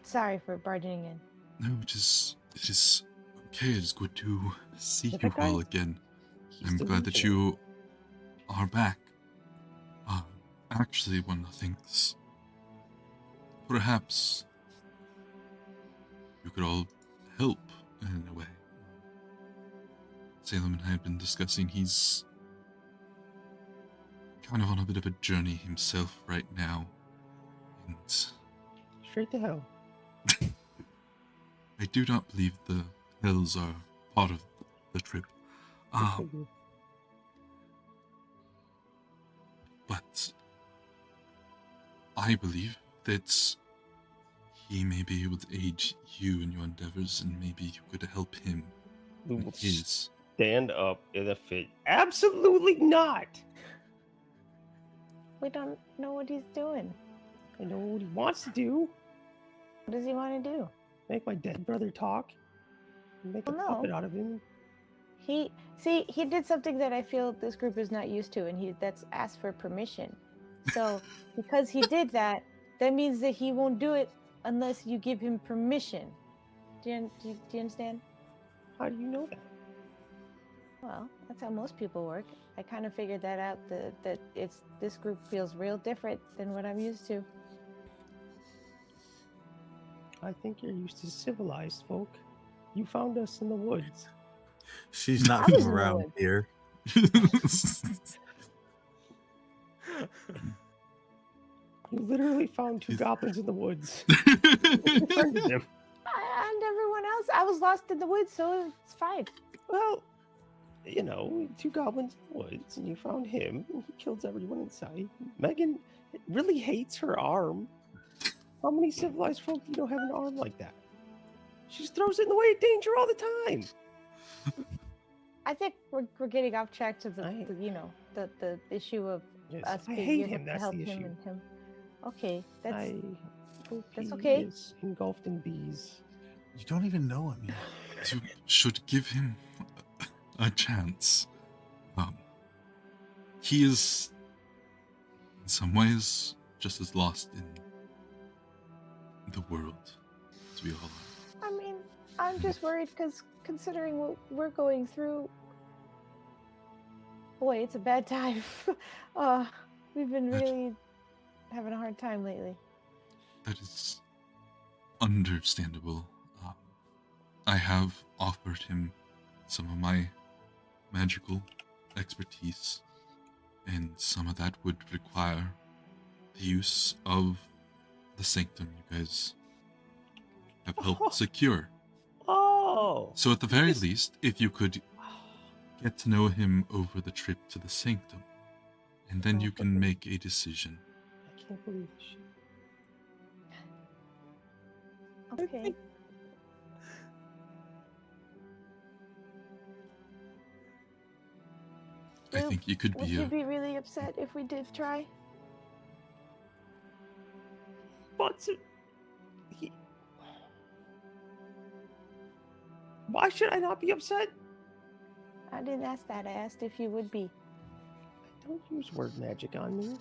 sorry for barging in.
No, it is okay. It is good to see
Yeah,
you
that guy-
all again.
He's
I'm glad that
delusional.
you are back. Actually, one thinks perhaps you could all help in a way. Salem and I have been discussing he's kind of on a bit of a journey himself right now. And
Straight to hell.
I do not believe the hills are part of the trip. But I believe that he may be able to aid you in your endeavors, and maybe you could help him
We
with
will
his.
stand up in a fit. Absolutely not.
We don't know what he's doing.
I know what he wants to do.
What does he want to do?
Make my dead brother talk. Make a
Well, no.
puppet out of him.
He did something that I feel this group is not used to, and that's asked for permission. So because he did that, that means that he won't do it unless you give him permission. Do you understand?
How do you know that?
Well, that's how most people work. I kind of figured that out. That this group feels real different than what I'm used to.
I think you're used to civilized folk. You found us in the woods.
She's not
I was
from
in the
around
woods.
here.
You literally found two goblins in the woods. Befriended them.
And everyone else, I was lost in the woods, so it's fine.
Well, you know, two goblins in the woods, and you found him, and he kills everyone in sight. Megan really hates her arm. How many civilized folk do you know have an arm like that? She just throws it in the way of danger all the time.
I think we're getting off track to the
I-
the issue of
Yes,
us
I
being
hate
able
him.
to
That's
help
the
him
issue.
and him. Okay, that's
I hope
that's
he
okay.
is engulfed in bees.
You don't even know him yet.
You should give him a chance. He is, in some ways, just as lost in the world as we all are.
I mean, I'm just worried because considering what we're going through, boy, it's a bad time. We've been really having a hard time lately.
That is understandable. I have offered him some of my magical expertise, and some of that would require the use of the sanctum you guys have helped secure.
Oh!
So at the very
Yes.
least, if you could get to know him over the trip to the sanctum, and then you can make a decision.
I can't believe this shit.
Okay.
I think you could
Would
be
you
a.
be really upset if we did try?
But why should I not be upset?
I didn't ask that. I asked if you would be.
I don't use word magic on me.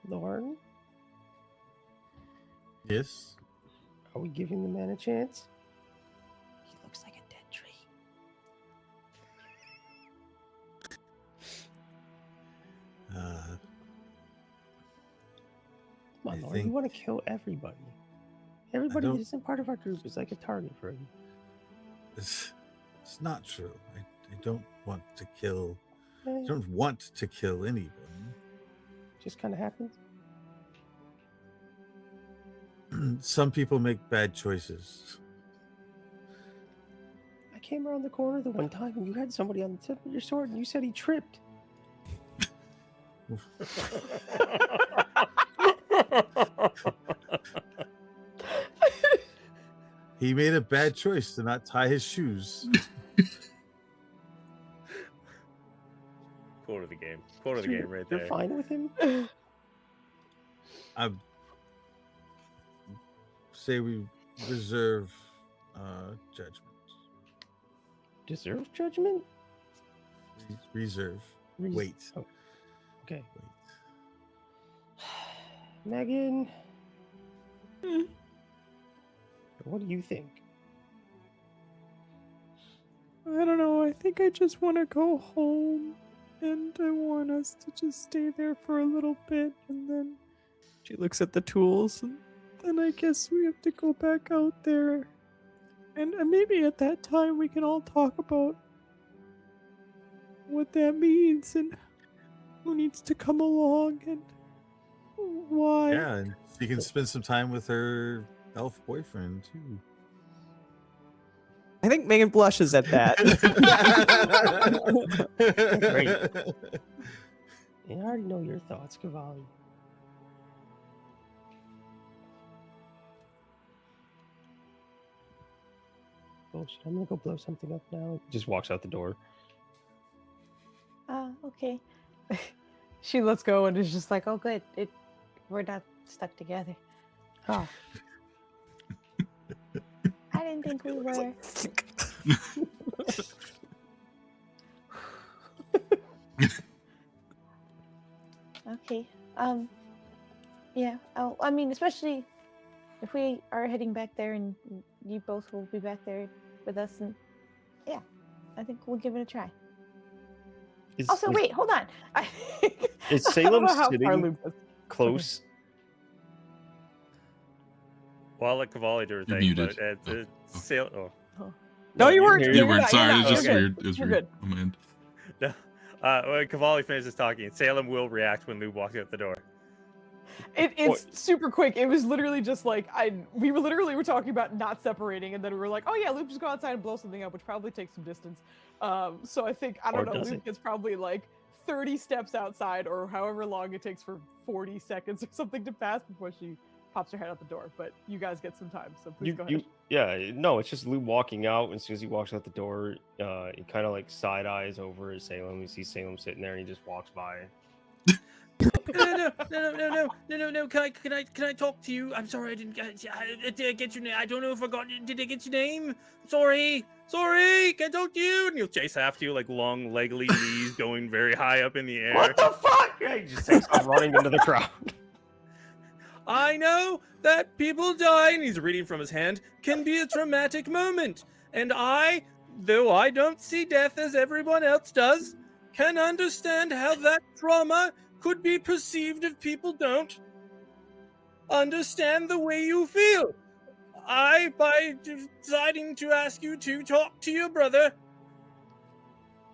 Lauren,
Yes.
are we giving the man a chance? He looks You
think
want to kill everybody. Everybody
don't-
that isn't part of our group is like a target for him.
it's not true. I don't want to kill. I
Eh,
don't want to kill anyone.
just kind of happens.
Some people make bad choices.
I came around the corner the one time and you had somebody on the tip of your sword and you said he tripped.
He made a bad choice to not tie his shoes.
Quote of the game. Quote of the game right
You're
there.
fine with him?
I say we reserve judgment.
Deserve judgment?
Reserve.
Res-
Wait.
Oh, okay.
Wait.
Megan. What do you think?
I don't know. I think I just want to go home, and I want us to just stay there for a little bit, and then she looks at the tools, and then I guess we have to go back out there, and maybe at that time we can all talk about what that means and who needs to come along and why.
Yeah, and she can spend some time with her elf boyfriend too.
I think Megan blushes at that.
Yeah, I already know your thoughts, Cavalli. Bullshit. I'm gonna go blow something up now. Just walks out the door.
Okay. She lets go and is just like, oh, good. We're not stuck together.
Oh,
I didn't think we were. Okay. Yeah. I mean, especially if we are heading back there and you both will be back there with us, and yeah, I think we'll give it a try. Also, wait, hold on.
Is
I don't
Salem
know how far
sitting
Luke was.
close?
Well, I'll let Cavalli do her
You're
thing,
muted.
but
Oh,
sail. Oh.
No, you weren't.
You're
You
You're
weren't.
not,
Sorry,
you're
it's
not.
just
You're
weird.
good.
It's
You're
weird
good.
on my end.
No. When Cavalli finishes talking, Salem will react when Lou walks out the door.
It's super quick. It was literally just like we were talking about not separating, and then we were like, oh yeah, Luke, just go outside and blow something up, which probably takes some distance. So I think I
Or
don't know.
does
Luke
it?
gets probably like 30 steps outside, or however long it takes for 40 seconds or something to pass before she pops her head out the door. But you guys get some time, so please go ahead.
Yeah, no, it's just Lou walking out. And as soon as he walks out the door, he kind of like side eyes over at Salem. You see Salem sitting there, and he just walks by.
No. Can I talk to you? I'm sorry, I did I get your name? I don't know if I got. Did I get your name? Sorry. Can I talk to you? And he'll chase after you like long, leggy knees going very high up in the air.
What the fuck? Yeah, he just takes off running into the crowd.
I know that people dying, he's reading from his hand, can be a traumatic moment. And I, though I don't see death as everyone else does, can understand how that trauma could be perceived if people don't understand the way you feel. I, by deciding to ask you to talk to your brother,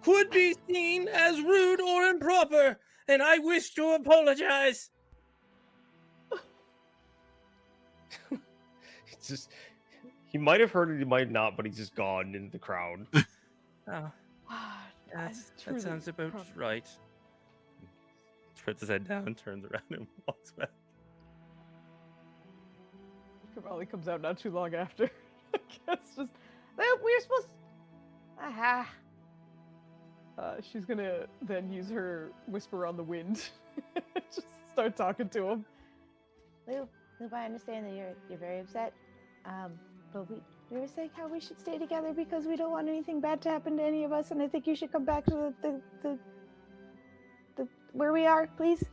could be seen as rude or improper, and I wish to apologize.
It's just he might have heard it, he might not, but he's just gone into the crowd.
Oh,
I'm
that
truly
sounds about
proud.
right. Puts his head down, turns around, and walks back.
Cavalli comes out not too long after. I guess just
Well, we were supposed. Aha.
she's gonna then use her whisper on the wind, just start talking to him.
Luke, I understand that you're very upset. But we were saying how we should stay together because we don't want anything bad to happen to any of us, and I think you should come back to the where we are, please.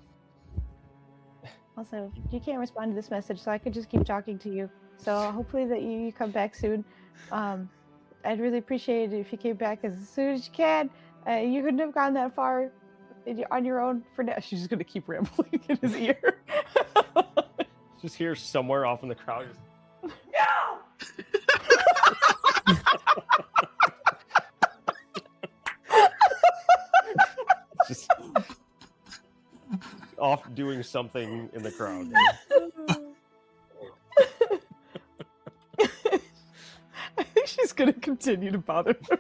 Also, you can't respond to this message, so I could just keep talking to you. So hopefully that you come back soon. I'd really appreciate it if you came back as soon as you can. You couldn't have gone that far on your own for now. She's just gonna keep rambling in his ear.
Just hear somewhere off in the crowd. Just off doing something in the crowd.
I think she's gonna continue to bother him.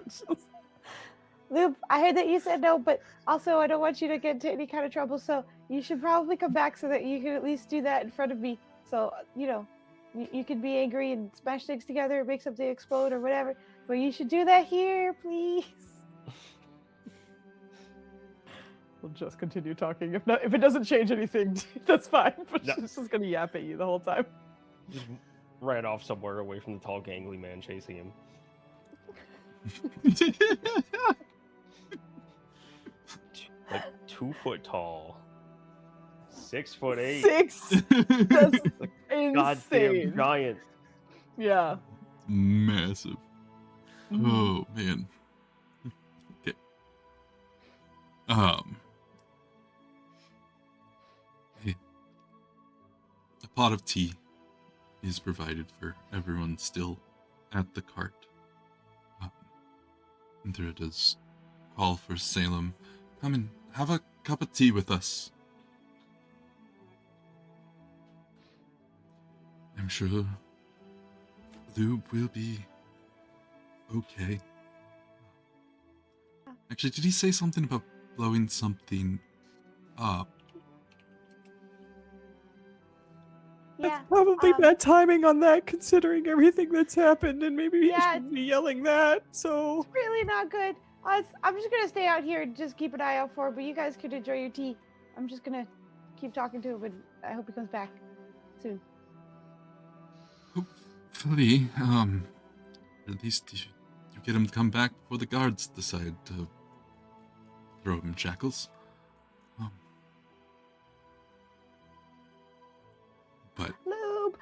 Luke, I heard that you said no, but also I don't want you to get into any kind of trouble, so you should probably come back so that you can at least do that in front of me. So, you know, you can be angry and smash things together or make something explode or whatever, but you should do that here, please.
We'll just continue talking. If not, if it doesn't change anything, that's fine. But
No.
she's just gonna yap at you the whole time.
Just ran off somewhere away from the tall, gangly man chasing him. Like 2 foot tall, 6'8".
6. That's
Goddamn
insane.
giant.
Yeah.
Massive. Oh man. Okay. A pot of tea is provided for everyone still at the cart. And there does call for Salem. Come and have a cup of tea with us. I'm sure Lube will be okay. Actually, did he say something about blowing something up?
Yeah.
That's probably bad timing on that, considering everything that's happened, and maybe he
Yeah.
shouldn't be yelling that. So
Really not good. I'm just gonna stay out here and just keep an eye out for him, but you guys could enjoy your tea. I'm just gonna keep talking to him, and I hope he comes back soon.
Hopefully, at least you get him to come back before the guards decide to throw him in shackles. But
Lube.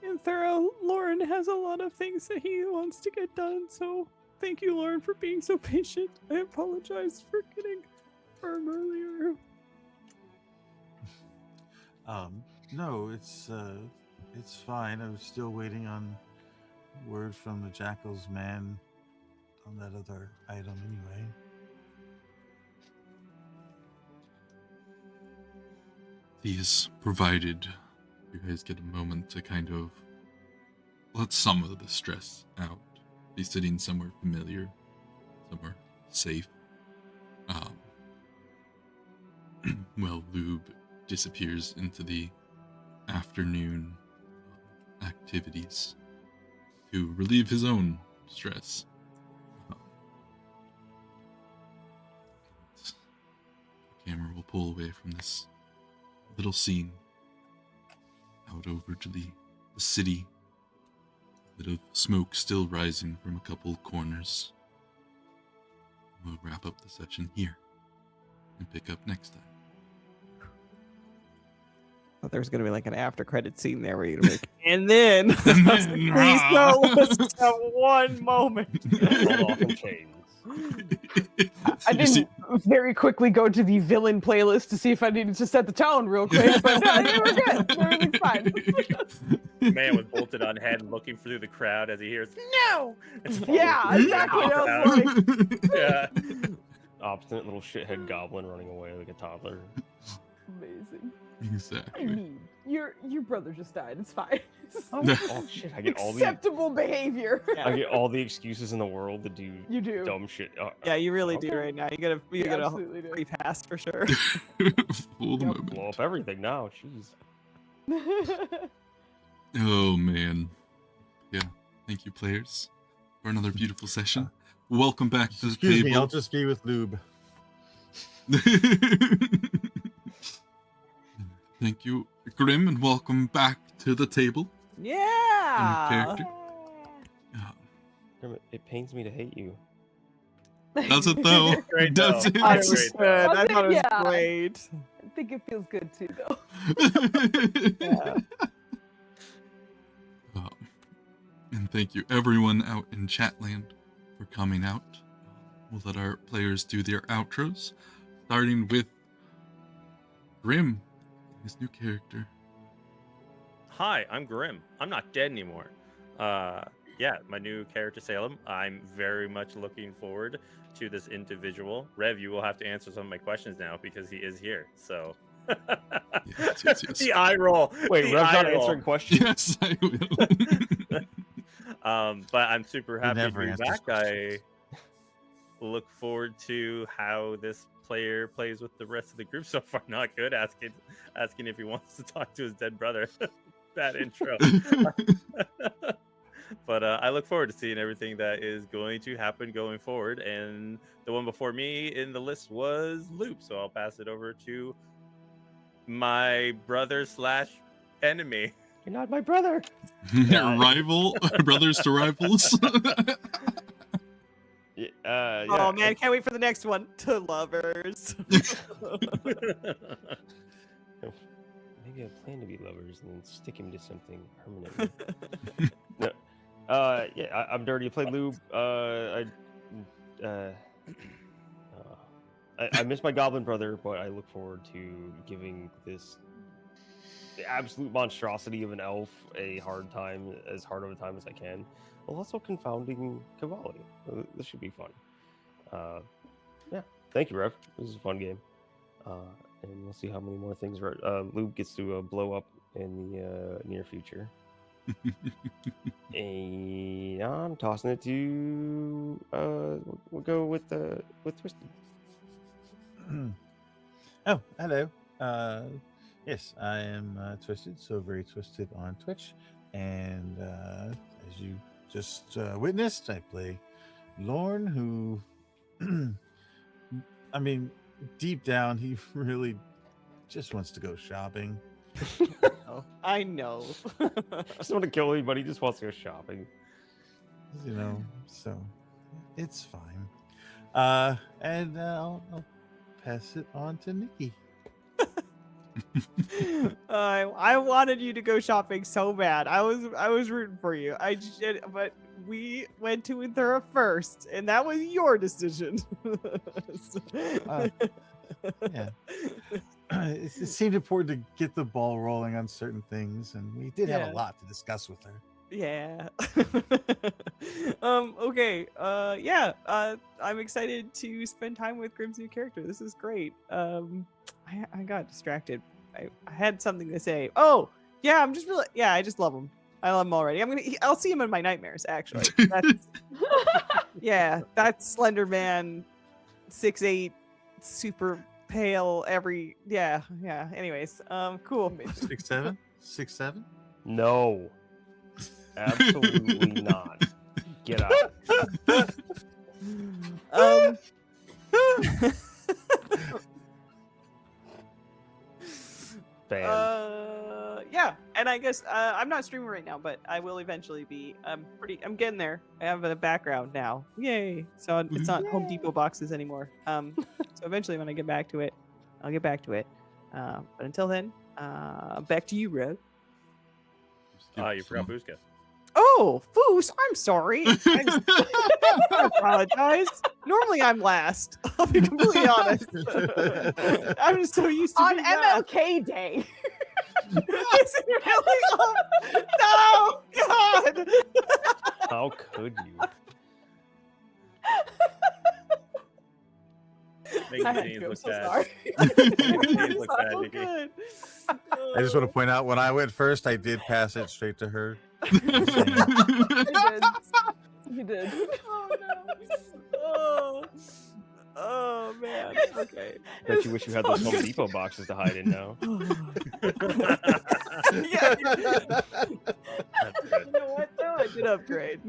in thorough, Lauren has a lot of things that he wants to get done. So thank you, Lauren, for being so patient. I apologize for getting firm earlier.
No, it's fine. I was still waiting on word from the Jackal's man on that other item anyway.
these provided you guys get a moment to kind of let some of the stress out. Be sitting somewhere familiar, somewhere safe. Well, Lube disappears into the afternoon activities to relieve his own stress. The camera will pull away from this little scene out over to the city. A bit of smoke still rising from a couple corners. We'll wrap up the session here and pick up next time.
Thought there was gonna be like an after credit scene there where you'd be like, and then
And then-
please no, let's just have one moment.
Roll off in chains.
I
You see-
didn't very quickly go to the villain playlist to see if I needed to set the tone real quick, but no, yeah, we're good. Everything's fine.
Man with bolted on head and looking through the crowd as he hears no.
Yeah, exactly. I was like,
Yeah.
Obstinate little shithead goblin running away like a toddler.
amazing. I
Exactly.
mean, your brother just died. It's fine.
Oh shit! I get all the
Acceptable behavior.
I get all the excuses in the world to do
You do.
dumb shit.
Yeah, you really
Okay.
do right now. You get
You
a
absolutely do.
free pass for sure.
Full the
Yep.
moment.
Blow up everything now. Jeez.
Oh man. Yeah. Thank you, players, for another beautiful session. Welcome back to the
Excuse me, I'll
table.
just be with Lube.
Thank you, Grim, and welcome back to the table.
Yeah.
character.
It pains me to hate you.
Does it though?
Great
Does
though.
it?
I
That's
was
great,
good. I
Was
thought it was
it? Yeah.
great.
I think it feels good too, though.
Yeah.
And thank you everyone out in Chatland for coming out. We'll let our players do their outros. starting with Grim, his new character.
Hi, I'm Grim. I'm not dead anymore. Yeah, my new character Salem. I'm very much looking forward to this individual. Rev, you will have to answer some of my questions now because he is here. So
Yes.
the eye roll.
Wait,
the
Rev's
eye
not
roll.
answering questions.
Yes, I will.
But I'm super happy to
never
be
answers
back.
questions.
I look forward to how this player plays with the rest of the group. So far, not good. Asking if he wants to talk to his dead brother. Bad intro. But I look forward to seeing everything that is going to happen going forward. And the one before me in the list was Loop. So I'll pass it over to my brother / enemy.
You're not my brother.
Rival, brothers to rivals.
Yeah,
Oh man, can't wait for the next one. To lovers.
Maybe I plan to be lovers and then stick him to something permanently. No. Yeah, I'm Dirty. I play Lube. I miss my goblin brother, but I look forward to giving this absolute monstrosity of an elf a hard time, as hard of a time as I can, while also confounding Cavalli. This should be fun. Yeah, thank you, Rev. This is a fun game. And we'll see how many more things Lube gets to blow up in the near future. And I'm tossing it to we'll go with Twisted.
Oh, hello. Yes, I am Twisted, so very Twisted on Twitch, and as you just witnessed, I play Lorne, who, I mean, deep down, he really just wants to go shopping.
I know.
Doesn't want to kill anybody, just wants to go shopping.
You know, so it's fine. And I'll pass it on to Nikki.
I wanted you to go shopping so bad. I was rooting for you. But we went to Ithera first, and that was your decision.
Yeah. It seemed important to get the ball rolling on certain things, and we did have
Yeah.
a lot to discuss with her.
Yeah. Okay. Yeah. I'm excited to spend time with Grim's new character. This is great. I got distracted. I had something to say. Oh, yeah. I just love him. I love him already. I'll see him in my nightmares. Actually. Yeah. That's Slender Man, 6'8", super pale. Yeah. Anyways. Cool.
6'7"? 6'7"?
No, absolutely not. Get out.
Yeah, and I guess I'm not streaming right now, but I will eventually be. I'm getting there. I have a background now. Yay! So it's not Home Depot boxes anymore. So eventually, when I get back to it, I'll get back to it. But until then, back to you, Rev.
You forgot Booska.
Oh, Foos, I'm sorry. I apologize. Normally I'm last. I'll be completely honest. I'm just so used to
On
being last.
MLK Day.
Is it really? Oh, no, God.
How could you?
Making
I had
things
to, I'm
look
so
bad.
sorry.
Things
It's
look bad,
so
Nikki.
good.
I just want to point out, when I went first, I did pass it straight to her.
You did.
Oh, no. Oh, man. Okay.
Bet you wish you had those Home Depot boxes to hide in now.
Yeah.
That's good.
You know what, though? I did upgrade.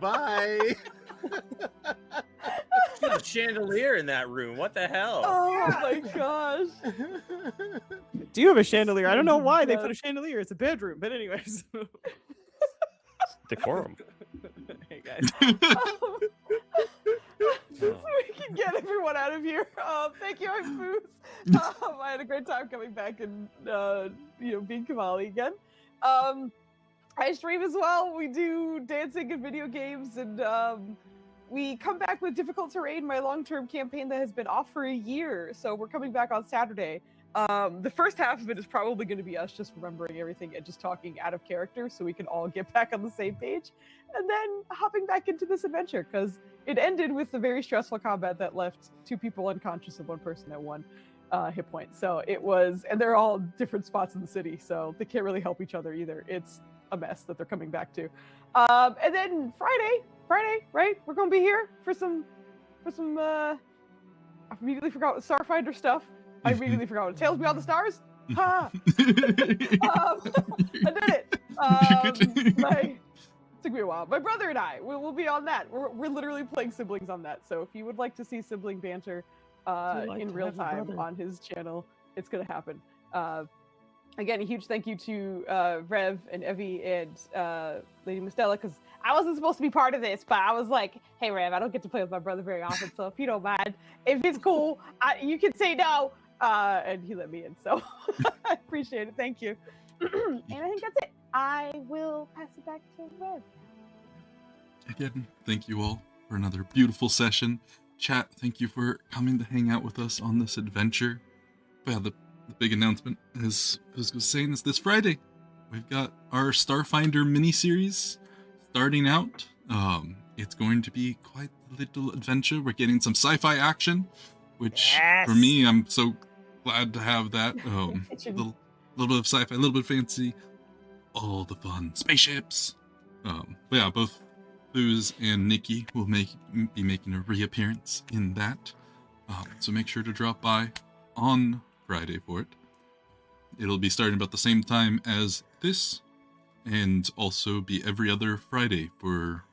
Bye.
There's a chandelier in that room. What the hell?
Oh my gosh.
Do you have a chandelier? I don't know why they put a chandelier. It's a bedroom, but anyways.
Decorum.
Hey guys.
So we can get everyone out of here. Thank you, I'm Foos. I had a great time coming back and being Cavalli again. I stream as well. We do dancing and video games, and we come back with Difficult Terrain, my long-term campaign that has been off for a year. So we're coming back on Saturday. The first half of it is probably going to be us just remembering everything and just talking out of character so we can all get back on the same page. And then hopping back into this adventure, because it ended with a very stressful combat that left 2 people unconscious and 1 person at 1 hit point. So it was, and they're all different spots in the city, so they can't really help each other either. It's a mess that they're coming back to. And then Friday, right? We're gonna be here for some I immediately forgot what Starfinder stuff. I immediately forgot what Tales Beyond the Stars. Ha! I did it. Took me a while. My brother and I will be on that. We're literally playing siblings on that. So if you would like to see sibling banter in real time on his channel, it's gonna happen. Again, a huge thank you to Rev and Evie and Lady Mistella, because I wasn't supposed to be part of this, but I was like, hey, Rev, I don't get to play with my brother very often, so if you don't mind, if it's cool, you can say no. And he let me in, so I appreciate it. Thank you. And I think that's it. I will pass it back to Rev.
Again, thank you all for another beautiful session. Chat, thank you for coming to hang out with us on this adventure. Well, the big announcement, as I was saying, is this Friday. We've got our Starfinder mini-series starting out. It's going to be quite a little adventure. We're getting some sci-fi action, which for me, I'm so glad to have that. A little bit of sci-fi, a little bit of fantasy, all the fun. Spaceships. But yeah, both Booze and Nikki will be making a reappearance in that. So make sure to drop by on Friday for it. It'll be starting about the same time as this, and also be every other Friday for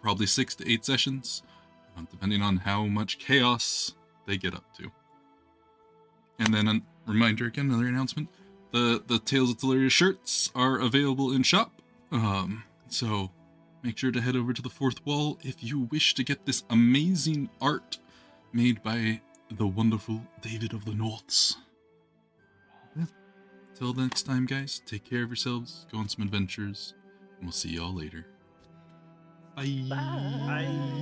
probably 6 to 8 sessions, depending on how much chaos they get up to. And then a reminder again, another announcement, the Tales of Teluria shirts are available in shop, so make sure to head over to the Fourth Wall if you wish to get this amazing art made by the wonderful David of the Norths. Till next time, guys, take care of yourselves, go on some adventures, and we'll see y'all later. Bye.
Bye.